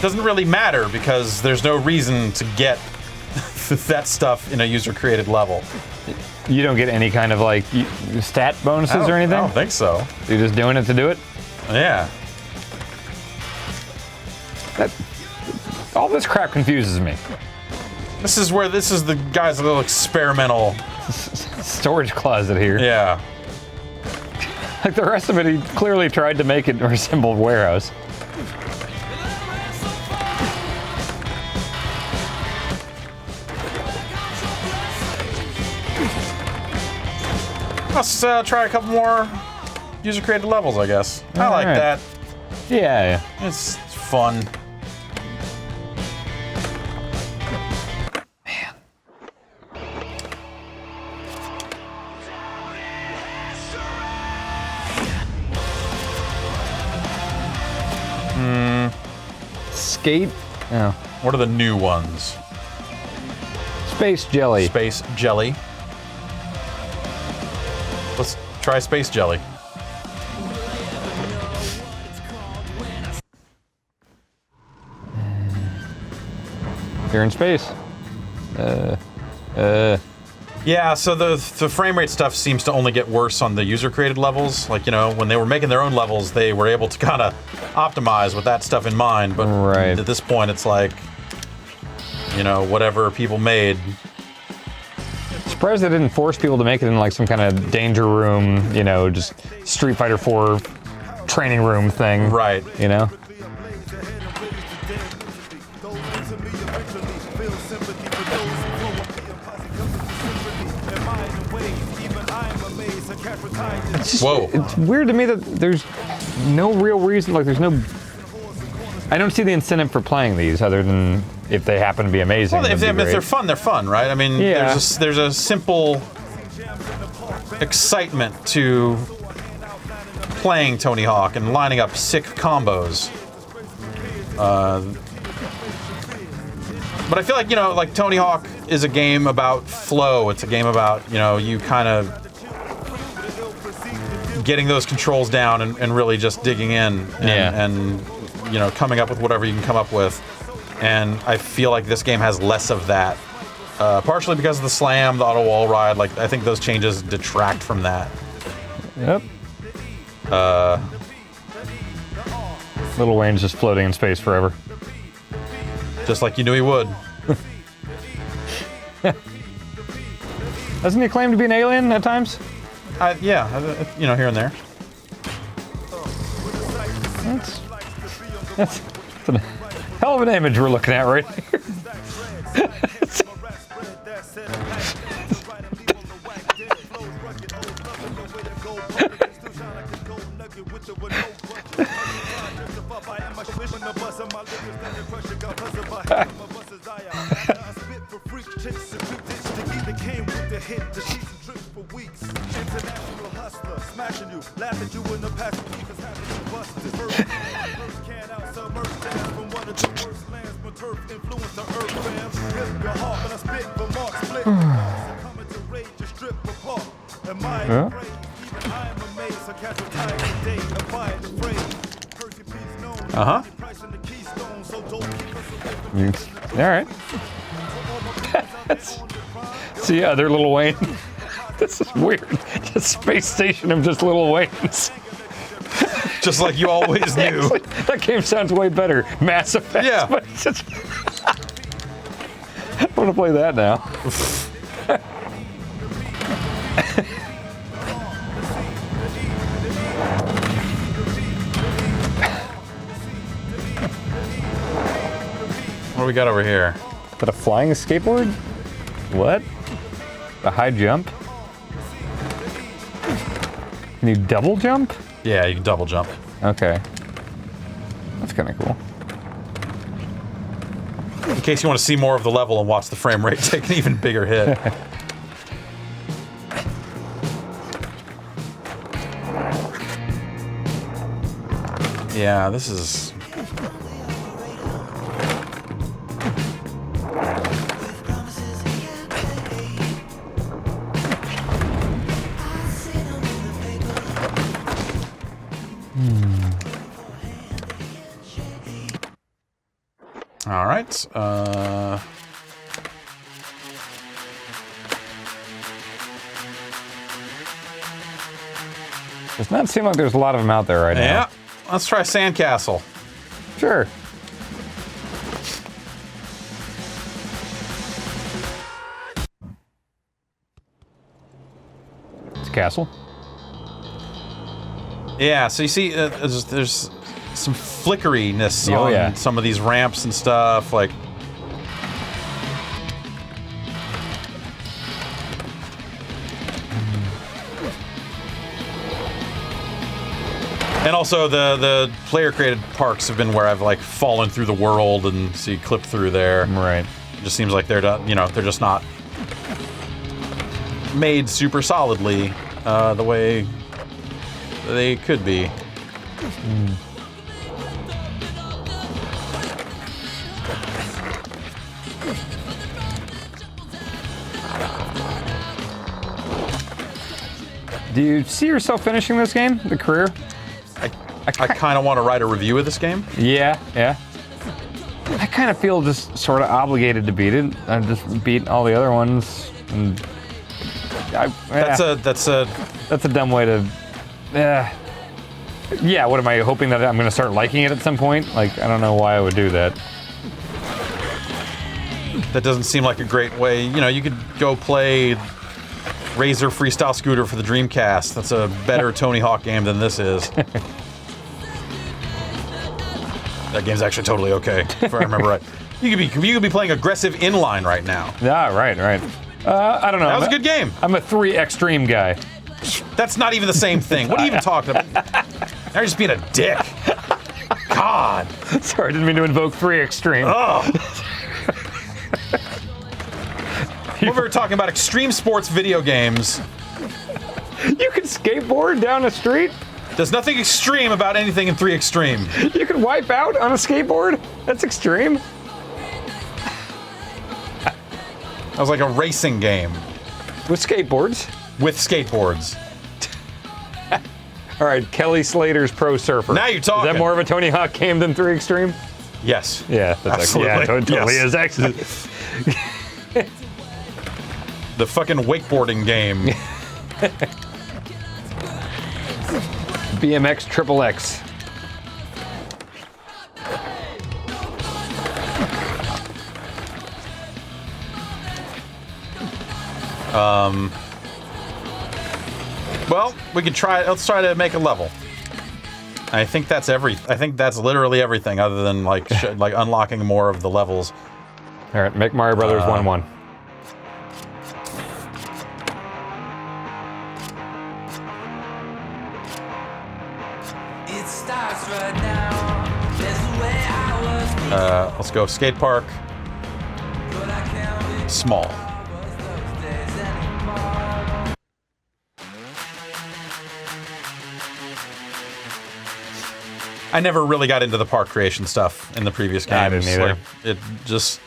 Doesn't really matter because there's no reason to get that stuff in a user-created level. You don't get any kind of like stat bonuses or anything? I don't think so. You're just doing it to do it? Yeah. All this crap confuses me. This is the guy's little experimental. Storage closet here. Yeah. Like the rest of it, he clearly tried to make it resemble warehouse. Let's try a couple more user-created levels, I guess. I like right. that. Yeah. It's fun. Skate? Oh. What are the new ones? Space Jelly. Space Jelly. Let's try Space Jelly. You're in space. Yeah, so the frame rate stuff seems to only get worse on the user-created levels. Like, you know, when they were making their own levels, they were able to kind of optimize with that stuff in mind. But Right. at this point, it's like, you know, whatever people made. Surprised they didn't force people to make it in like some kind of danger room, you know, just Street Fighter 4 training room thing. Right. You know? It's just, Whoa. It's weird to me that there's no real reason, like there's no... I don't see the incentive for playing these other than if they happen to be amazing. Well, if they're fun, right? I mean, Yeah. there's a simple excitement to playing Tony Hawk and lining up sick combos. But I feel like, you know, like Tony Hawk is a game about flow. It's a game about, you know, you kind of getting those controls down and really just digging in and you know, coming up with whatever you can come up with. And I feel like this game has less of that. Partially because of the slam, the auto wall ride. Like, I think those changes detract from that. Yep. Lil Wayne's just floating in space forever. Just like you knew he would. Doesn't he claim to be an alien at times? Yeah, you know, here and there. That's a hell of an image we're looking at right here. Uh-huh. All right. See, other Lil Wayne. This is weird. Just space station of just Lil Wayne's. Just like you always knew. That game sounds way better. Mass Effect. Yeah. But it's just... I want to play that now. What do we got over here? Is that a flying skateboard? What? A high jump? Can you double jump? Yeah, you can double jump. Okay. That's kind of cool. In case you want to see more of the level and watch the frame rate take an even bigger hit. Yeah, this is... All right. Does not seem like there's a lot of them out there right now. Yeah. Let's try Sandcastle. Sure. It's a castle. Yeah, so you see, there's some flickeriness Oh, on yeah. some of these ramps and stuff, like... And also the player-created parks have been where I've like fallen through the world and see clip through there. Right. It just seems like they're they're just not made super solidly the way they could be. Do you see yourself finishing this game, the career? I kind of want to write a review of this game. Yeah, yeah. I kind of feel just sort of obligated to beat it. I've just beat all the other ones, and That's a dumb way to. Yeah, what am I hoping that I'm going to start liking it at some point? Like, I don't know why I would do that. that doesn't seem like a great way. You know, you could go play Razor Freestyle Scooter for the Dreamcast. That's a better Tony Hawk game than this is. That game's actually totally okay, if I remember right. You could be playing aggressive inline right now. Yeah, right. I don't know. That was a good game. I'm a 3 extreme guy. That's not even the same thing. What are you even talking about? Now you're just being a dick. God. Sorry, I didn't mean to invoke 3 extreme. Oh. We were talking about extreme sports video games. You can skateboard down a street? There's nothing extreme about anything in 3 Extreme. You can wipe out on a skateboard? That's extreme. That was like a racing game With skateboards? with skateboards. All right, Kelly Slater's Pro Surfer. Now you're talking. Is that more of a Tony Hawk game than 3 Extreme? Yes. Yeah, that's Absolutely. Yeah, it totally Yes. is. Actually, The fucking wakeboarding game. BMX Triple X. Well, we could try. Let's try to make a level. I think that's I think that's literally everything, other than like like unlocking more of the levels. All right, make Mario Brothers 1-1. It starts right now. There's the way I was, Let's go skate park. but I can't be Small. those days anymore. I never really got into the park creation stuff in the previous games. I didn't either. Like, it just,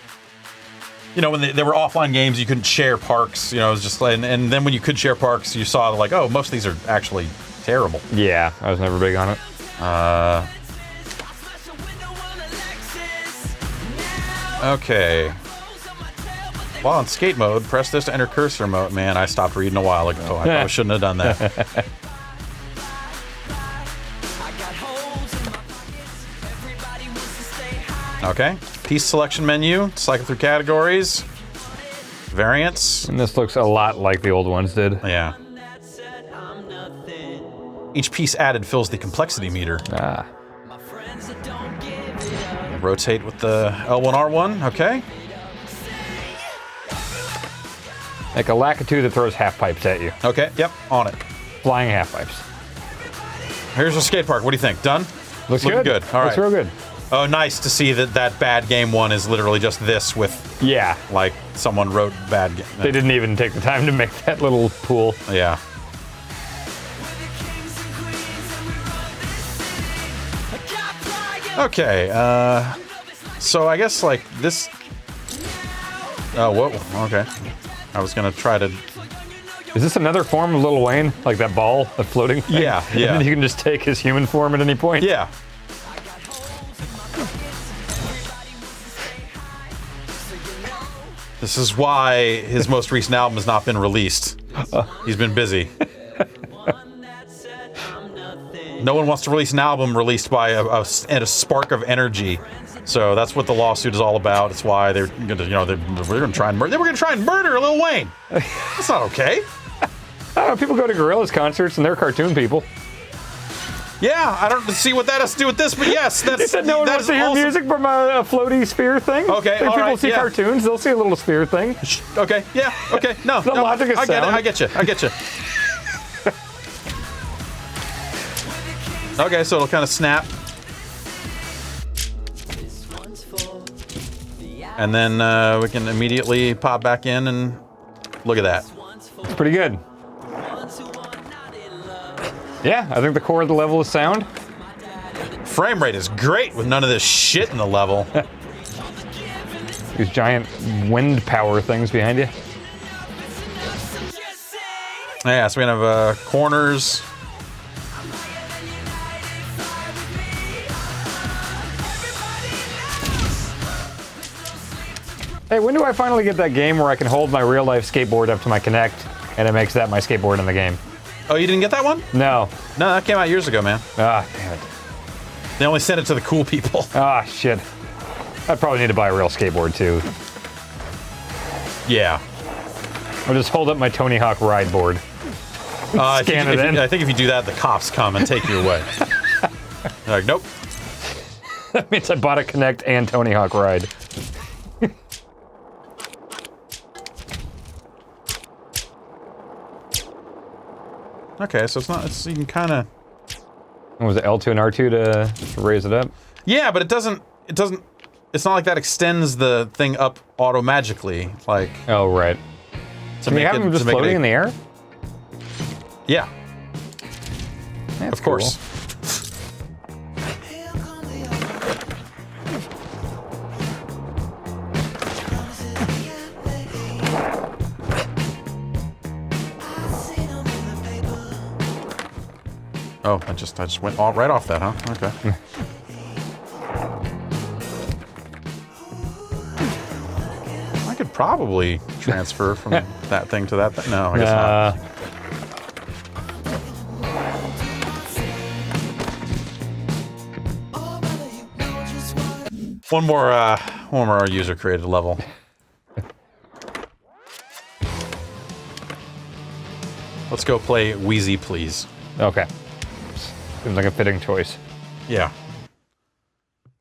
you know, when they were offline games, you couldn't share parks. You know, it was just like, and then when you could share parks, you saw like, oh, most of these are actually terrible. Yeah, I was never big on it. Okay. While in skate mode, press this to enter cursor mode. Man, I stopped reading a while ago. I probably shouldn't have done that. Okay. Piece selection menu. Cycle through categories. Variants. And this looks a lot like the old ones did. Yeah. Each piece added fills the complexity meter. Ah. Rotate with the L1, R1. Okay. Like a Lakitu that throws half pipes at you. Okay. Yep. On it. Flying half pipes. Here's the skate park. What do you think? Done? Looks Looking good. All right. Looks real good. Oh, nice to see that bad game one is literally just this with, Yeah. like, someone wrote bad game. They didn't even take the time to make that little pool. Yeah. Okay, so I guess, like, this... Oh, whoa, okay. I was gonna try to... Is this another form of Lil Wayne? Like that ball, that floating thing? Yeah, yeah. And then you can just take his human form at any point? Yeah. This is why his most recent album has not been released. He's been busy. No one wants to release an album released by a spark of energy. So that's what the lawsuit is all about. It's why they're gonna, we're gonna try and murder. They were gonna try and murder Lil Wayne. That's not okay. I don't know, people go to Gorillaz concerts and they're cartoon people. Yeah, I don't see what that has to do with this, but yes, that's. You said no one wants to hear music from a floaty sphere thing? Okay, When all people right, see yeah. cartoons, they'll see a little sphere thing. Okay, yeah, okay, no, The no, logic is I get it, sound. I get you. Okay, so it'll kind of snap. And then we can immediately pop back in and look at that. It's pretty good. Yeah, I think the core of the level is sound. Frame rate is great with none of this shit in the level. These giant wind power things behind you. Yeah, so we have corners. Hey, when do I finally get that game where I can hold my real-life skateboard up to my Kinect and it makes that my skateboard in the game? Oh, you didn't get that one? No. No, that came out years ago, man. Ah, damn it. They only sent it to the cool people. Ah, shit. I probably need to buy a real skateboard, too. Yeah. I'll just hold up my Tony Hawk ride board. Scan it in. I think if you do that, the cops come and take you away. They're like, nope. That means I bought a Kinect and Tony Hawk ride. Okay, so it's you can kind of. Was it L2 and R2 to raise it up? Yeah, but it doesn't. It's not like that extends the thing up auto magically. Like. Oh, right. To Can you have them just floating in the air? Yeah. That's Of course. Oh, I just went right off that, huh? Okay. I could probably transfer from that thing to that thing. No, I guess not. One more user-created level. Let's go play Wheezy, please. Okay. Seems like a fitting choice. Yeah.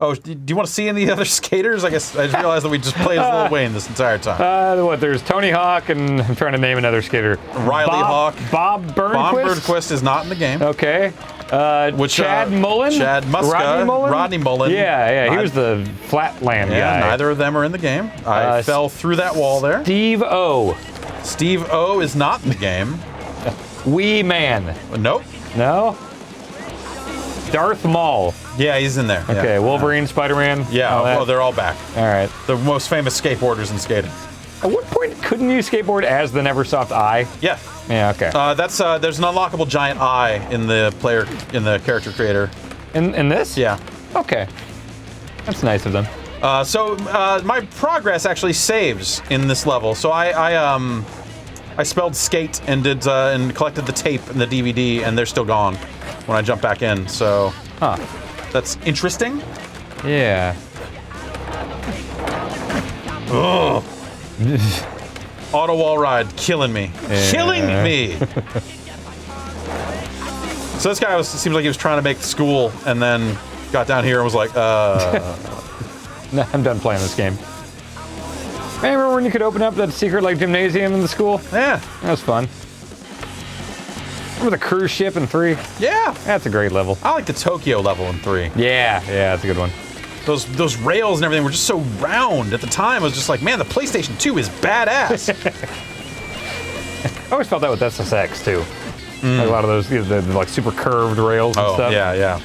Oh, do you want to see any other skaters? I guess I just realized that we just played as Lil Wayne this entire time. What? There's Tony Hawk, and I'm trying to name another skater. Riley Hawk. Bob Burnquist. Bob Burnquist is not in the game. Okay. Chad Mullen. Chad Muska. Rodney Mullen. Yeah. He was the Flatland guy. Neither of them are in the game. I fell through that wall there. Steve O. Steve O is not in the game. Wee Man. Nope. No. Darth Maul. Yeah, he's in there. Okay, Yeah. Wolverine, Spider-Man. Yeah, well, they're all back. All right. The most famous skateboarders in skating. At what point couldn't you skateboard as the Neversoft Eye? Yeah. Yeah. Okay. There's an unlockable giant eye in the character creator. In this? Yeah. Okay. That's nice of them. My progress actually saves in this level. So I spelled skate and did and collected the tape and the DVD, and they're still gone when I jump back in. So that's interesting. Yeah. Ugh. Auto wall ride, killing me. Killing me! So this guy seems like he was trying to make the school, and then got down here and was like, No, I'm done playing this game. Hey, remember when you could open up that secret like gymnasium in the school? Yeah. That was fun. Remember the cruise ship in 3? Yeah. That's a great level. I like the Tokyo level in 3. Yeah, that's a good one. Those rails and everything were just so round. At the time, I was just like, man, the PlayStation 2 is badass. I always felt that with SSX too. Like a lot of those, the like super curved rails and stuff. Yeah.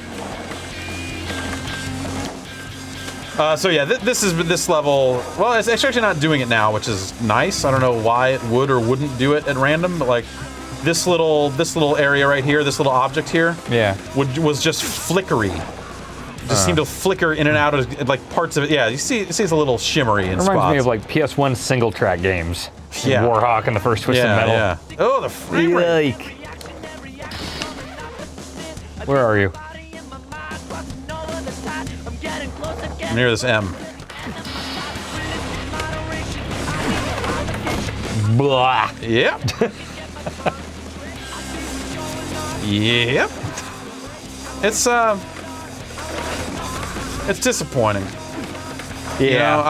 So yeah, this level. Well, it's actually not doing it now, which is nice. I don't know why it would or wouldn't do it at random, but like this little area right here, this little object here, was just flickery. Just seemed to flicker in and out of like parts of it. Yeah, you see it's a little shimmery in spots. Reminds me of like PS1 single track games. Yeah. Warhawk and the first Twisted Metal. Yeah. Oh, the frame rate. Where are you? Near this M. Blah. Yep. Yep. It's disappointing. Yeah. You know,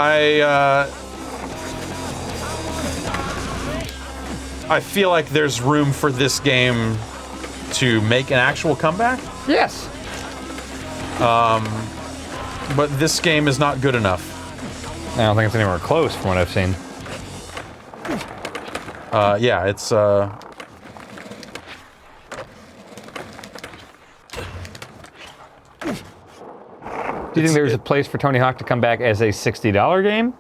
I feel like there's room for this game to make an actual comeback. Yes. But this game is not good enough. I don't think it's anywhere close from what I've seen. Yeah, it's Do you think there's a place for Tony Hawk to come back as a $60 game?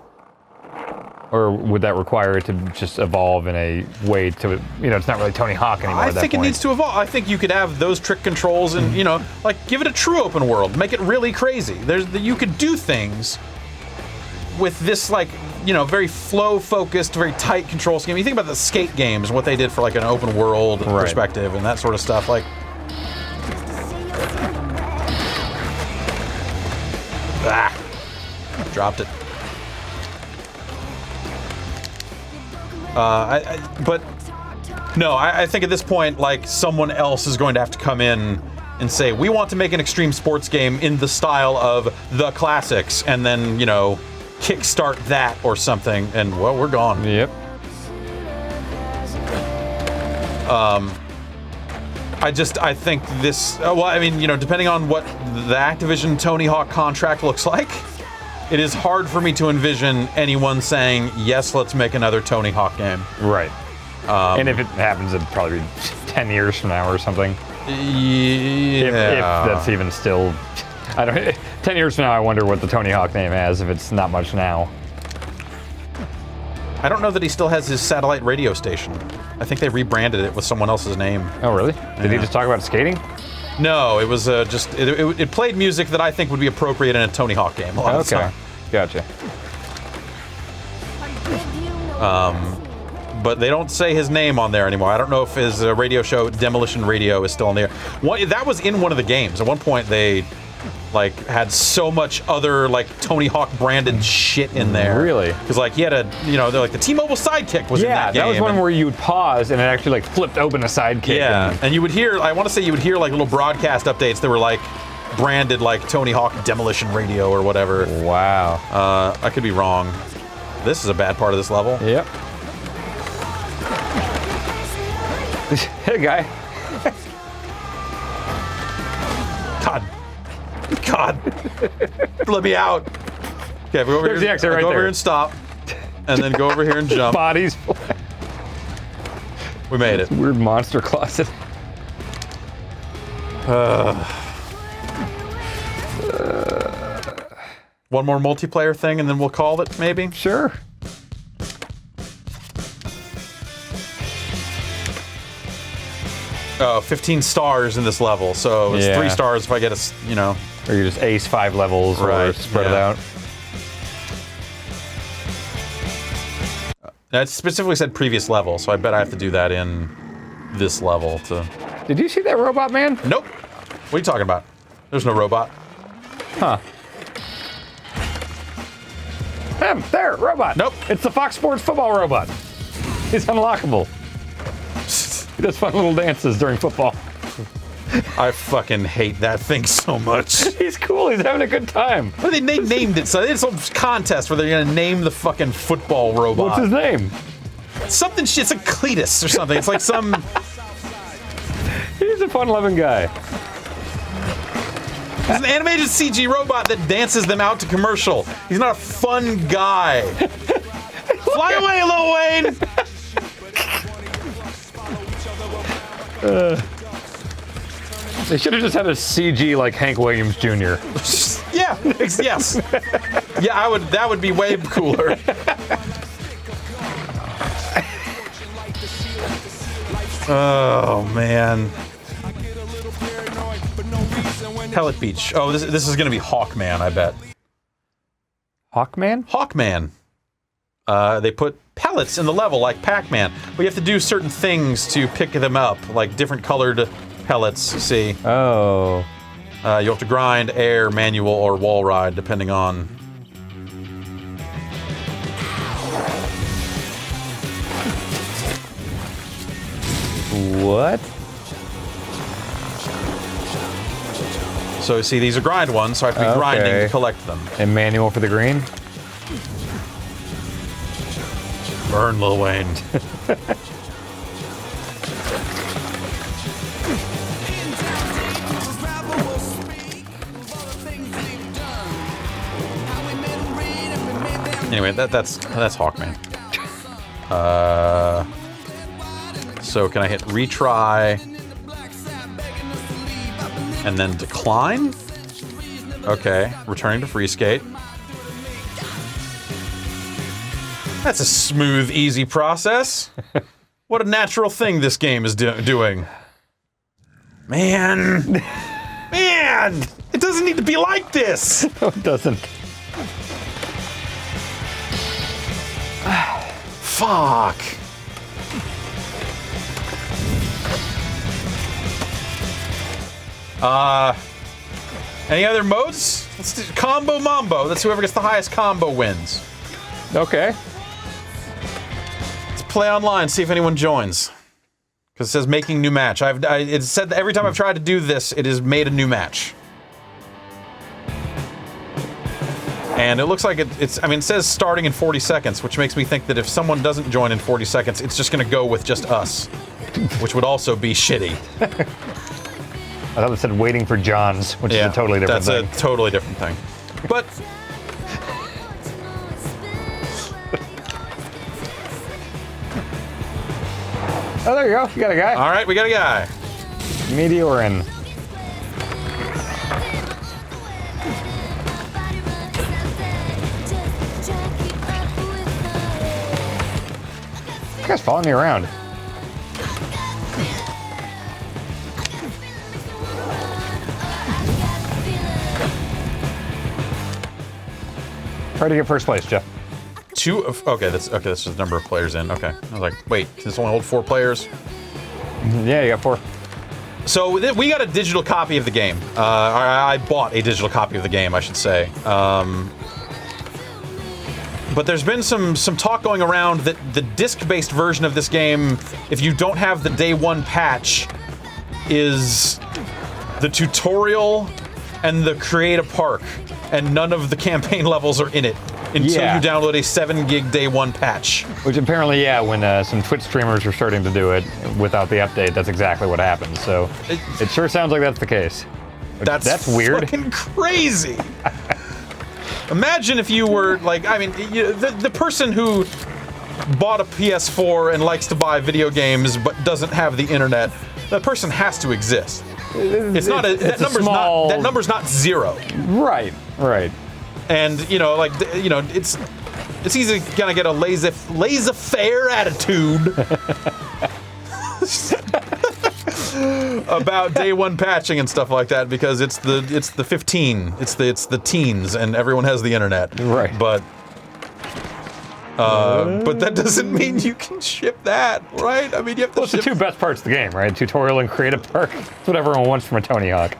Or would that require it to just evolve in a way to, it's not really Tony Hawk anymore I at that think it point. needs to evolve. I think you could have those trick controls and, like give it a true open world, make it really crazy. You could do things with this like, very flow focused, very tight control scheme. You think about the skate games, what they did for like an open world perspective and that sort of stuff. Like, dropped it. But no, I think at this point, like someone else is going to have to come in and say, we want to make an extreme sports game in the style of the classics, and then, kickstart that or something, and well, we're gone. Yep. I think this, depending on what the Activision Tony Hawk contract looks like, it is hard for me to envision anyone saying, yes, let's make another Tony Hawk game. Right. And if it happens, it'd probably be 10 years from now or something. Yeah. If that's even still... 10 years from now, I wonder what the Tony Hawk name has, if it's not much now. I don't know that he still has his satellite radio station. I think they rebranded it with someone else's name. Oh, really? Did he just talk about skating? No, it was it played music that I think would be appropriate in a Tony Hawk game a lot of the time. Gotcha. But they don't say his name on there anymore. I don't know if his radio show Demolition Radio is still on there. That was in one of the games. At one point, they had so much other Tony Hawk branded shit in there. Really? Because he had the T-Mobile Sidekick was in that game. Yeah, that was one where you would pause and it actually flipped open a Sidekick. Yeah, and you would hear. I want to say you would hear little broadcast updates that were branded Tony Hawk Demolition Radio or whatever. Wow. I could be wrong. This is a bad part of this level. Yep. Hey, guy. God. Let me out. Okay, go over There's here. the exit right go over there. here and stop. And then go over here and jump. Bodies. We made it. Weird monster closet. One more multiplayer thing and then we'll call it, maybe? Sure. Oh, 15 stars in this level, so it's 3 stars if I get Or you just ace 5 levels or spread it out. Now, it specifically said previous level, so I bet I have to do that in this level to... Did you see that robot man? Nope. What are you talking about? There's no robot. Huh. There, robot. Nope. It's the Fox Sports football robot. He's unlockable. He does fun little dances during football. I fucking hate that thing so much. He's cool. He's having a good time. Well, they named it so. They did some contest where they're gonna name the fucking football robot. What's his name? Something. It's like Cletus or something. It's like some. He's a fun-loving guy. He's an animated CG robot that dances them out to commercial. He's not a fun guy. Fly away, Lil Wayne. They should have just had a CG like Hank Williams Jr. Yeah. Yes. Yeah, I would. That would be way cooler. Oh man. Pellet Beach. Oh, this is gonna be Hawkman, I bet. Hawkman? Hawkman. They put pellets in the level like Pac-Man, but you have to do certain things to pick them up, like different colored pellets. See? Oh. You have to grind, air, manual, or wall ride, depending on. What? So see, these are grind ones, so I have to be grinding to collect them. And manual for the green? Burn, Lil Wayne. Anyway, that's Hawkman. So can I hit retry and then decline? Okay, returning to free skate. That's a smooth, easy process. What a natural thing this game is doing. Man, it doesn't need to be like this. No, it doesn't. Fuck. Any other modes? Let's do combo mambo. That's whoever gets the highest combo wins. Okay. Let's play online, see if anyone joins. Because it says making new match. It said that every time I've tried to do this, it has made a new match. And it looks like it says starting in 40 seconds, which makes me think that if someone doesn't join in 40 seconds, it's just going to go with just us, which would also be shitty. I thought it said waiting for John's, which is a totally different thing. That's a totally different thing. But... Oh, there you go. You got a guy. All right, we got a guy. Meteorin. This guy's following me around. Try to get first place, Jeff. Okay, that's just the number of players in. Okay, I was like, wait, can this only hold 4 players? Yeah, you got 4. So we got a digital copy of the game. I bought a digital copy of the game, I should say. But there's been some talk going around that the disc-based version of this game, if you don't have the day 1 patch, is the tutorial and the create a park, and none of the campaign levels are in it until you download a 7 gig day 1 patch. Which apparently, when some Twitch streamers were starting to do it without the update, that's exactly what happened. So it sure sounds like that's the case. That's weird. Fucking crazy. Imagine if you were like, I mean, the person who bought a PS4 and likes to buy video games but doesn't have the internet, that person has to exist. That number's not 0. Right. And it's easy to kind of get a laissez-faire attitude about day 1 patching and stuff like that, because it's the 15, it's the teens, and everyone has the internet. Right. But But that doesn't mean you can ship that, right? I mean, you have to Well, it's the ship... two best parts of the game, right? Tutorial and creative part. That's what everyone wants from a Tony Hawk.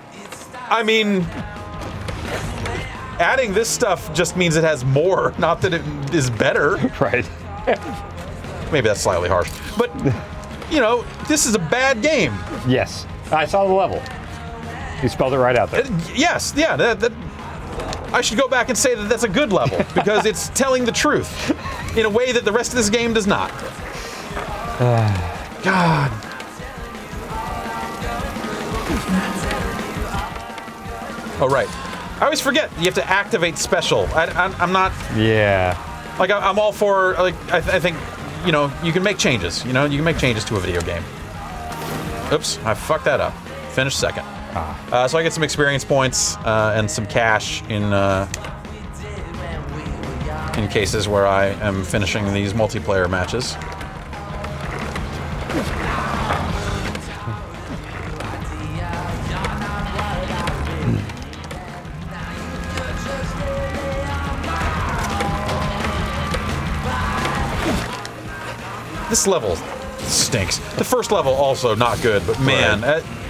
I mean, adding this stuff just means it has more, not that it is better. Right. Maybe that's slightly harsh. But, you know, this is a bad game. Yes. I saw the level. You spelled it right out there. Yes, yeah, that I should go back and say that that's a good level because it's telling the truth in a way that the rest of this game does not. God. Oh, right. I always forget you have to activate special. I'm not... Yeah. Like, I'm all for, like, I think, you know, you can make changes. You know, you can make changes to a video game. Oops, I fucked that up. Finished second. So I get some experience points and some cash in cases where I am finishing these multiplayer matches. This level stinks. The first level also not good, but man,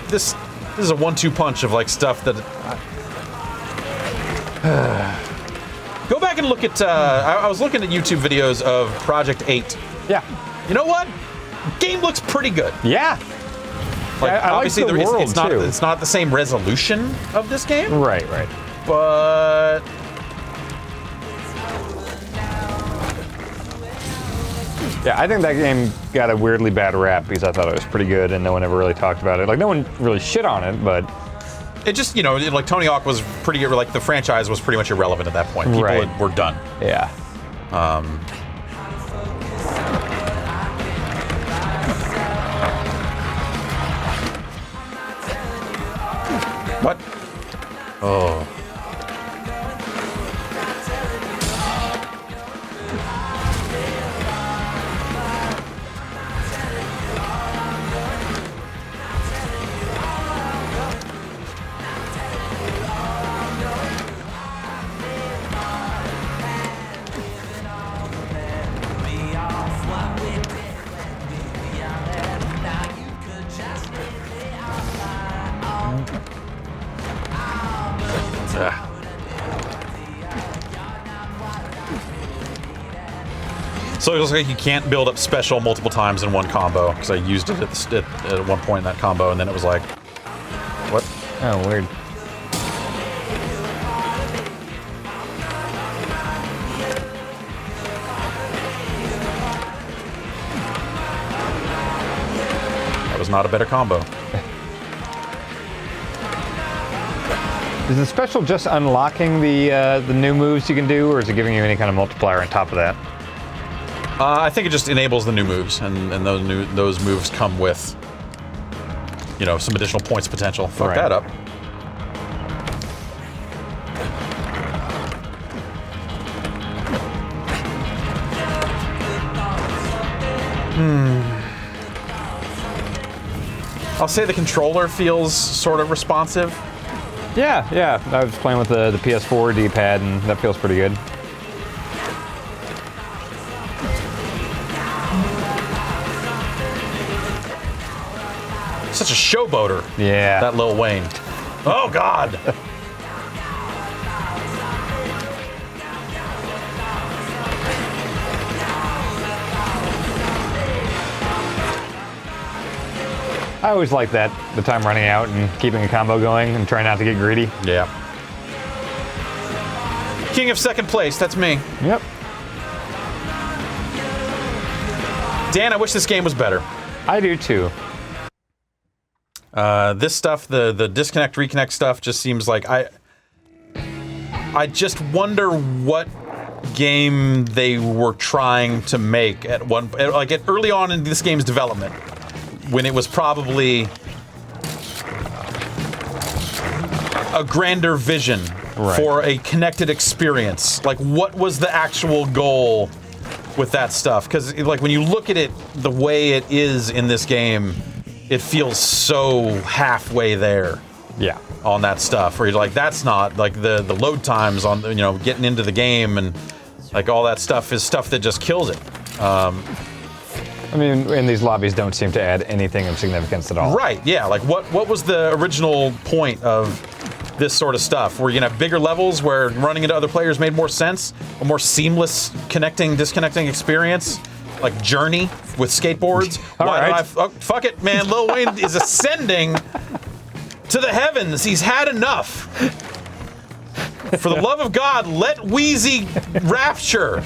this is a 1-2 punch of like stuff that. Go back and look at. I was looking at YouTube videos of Project 8. Yeah. You know what? Game looks pretty good. Yeah. Like, I obviously, like the world too. It's not the same resolution of this game, Right. but. Yeah, I think that game got a weirdly bad rap because I thought it was pretty good and no one ever really talked about it. Like, no one really shit on it, but... It just, you know, like Tony Hawk was pretty, like the franchise was pretty much irrelevant at that point. People were done. Yeah. What? Oh. So it looks like you can't build up special multiple times in one combo, because I used it at one point in that combo, and then it was like, what? Oh, weird. That was not a better combo. Is the special just unlocking the new moves you can do, or is it giving you any kind of multiplier on top of that? I think it just enables the new moves, and those moves come with, you know, some additional points potential. Fuck that up. I'll say the controller feels sort of responsive. Yeah. I was playing with the PS4 D-pad, and that feels pretty good. Such a showboater. Yeah. That Lil Wayne. Oh, God. I always like that, the time running out and keeping a combo going and trying not to get greedy. Yeah. King of second place, that's me. Yep. Dan, I wish this game was better. I do too. This stuff, the disconnect, reconnect stuff just seems like I just wonder what game they were trying to make at early on in this game's development, when it was probably a grander vision for a connected experience. Like, what was the actual goal with that stuff? Because, like, when you look at it the way it is in this game, it feels so halfway there. Yeah. On that stuff, where you're like, that's not like the load times on, you know, getting into the game, and Like all that stuff is stuff that just kills it. I mean, and these lobbies don't seem to add anything of significance at all. Right, yeah, like what was the original point of this sort of stuff? Where you can have bigger levels where running into other players made more sense, a more seamless connecting, disconnecting experience, like Journey with skateboards. Fuck it, man, Lil Wayne is ascending to the heavens. He's had enough. For the love of God, let Wheezy rapture.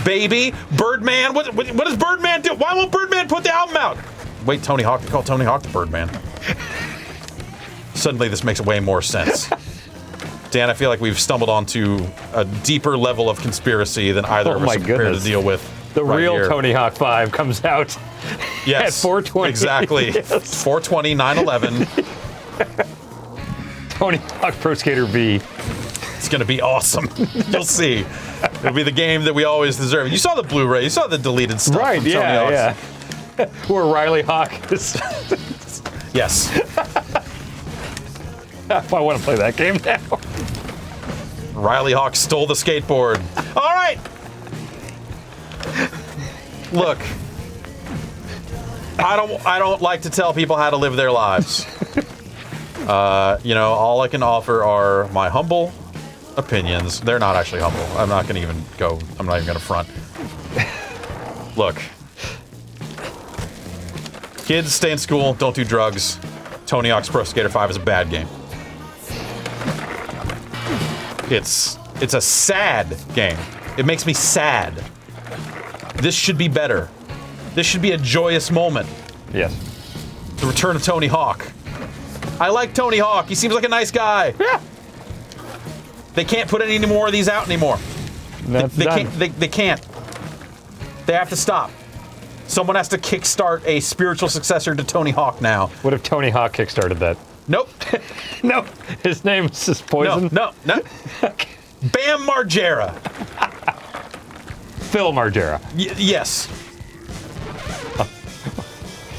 Baby, Birdman, what does Birdman do? Why won't Birdman put the album out? Wait, Tony Hawk, to call Tony Hawk the Birdman. Suddenly this makes way more sense. Dan, I feel like we've stumbled onto a deeper level of conspiracy than either of us are prepared to deal with. The real here. Tony Hawk 5 comes out at 420. Exactly. Yes. 420, 9/11. Tony Hawk Pro Skater V. It's going to be awesome. You'll see. It'll be the game that we always deserve. You saw the Blu-ray. You saw the deleted stuff. Right, from Tony Hawk's. Where Riley Hawk is. Yes. I want to play that game now. Riley Hawk stole the skateboard. All right. Look, I don't like to tell people how to live their lives. All I can offer are my humble opinions. They're not actually humble. I'm not even going to front. Look. Kids, stay in school, don't do drugs. Tony Hawk's Pro Skater 5 is a bad game. It's a sad game. It makes me sad. This should be better. This should be a joyous moment. Yes. The return of Tony Hawk. I like Tony Hawk. He seems like a nice guy. Yeah. They can't put any more of these out anymore. They can't. They have to stop. Someone has to kickstart a spiritual successor to Tony Hawk now. What if Tony Hawk kickstarted that? Nope. No. His name is just Poison? No. Bam Margera. Phil Margera. Yes.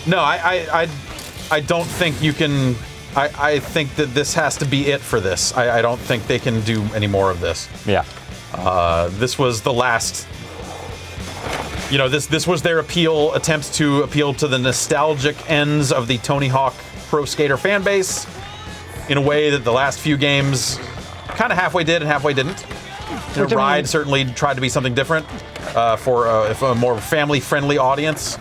No, I don't think you can. I think that this has to be it for this. I don't think they can do any more of this. Yeah. This was the last. This was their attempt to appeal to the nostalgic ends of the Tony Hawk Pro Skater fan base in a way that the last few games kind of halfway did and halfway didn't. Ride certainly tried to be something different for a more family-friendly audience.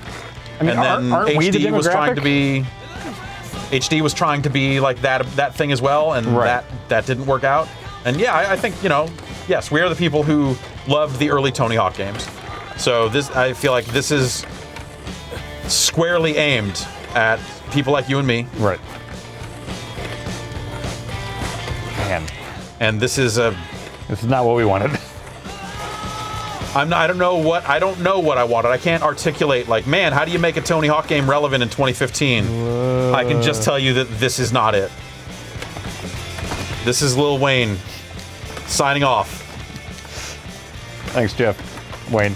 I mean, and then aren't we the HD was trying demographic? HD was trying to be like that thing as well, and that didn't work out. And yeah, I think yes, we are the people who loved the early Tony Hawk games. So I feel like this is squarely aimed at people like you and me. Right. Man. And this is not what we wanted. I don't know what I wanted. I can't articulate man, how do you make a Tony Hawk game relevant in 2015? I can just tell you that this is not it. This is Lil Wayne signing off. Thanks, Jeff. Wayne.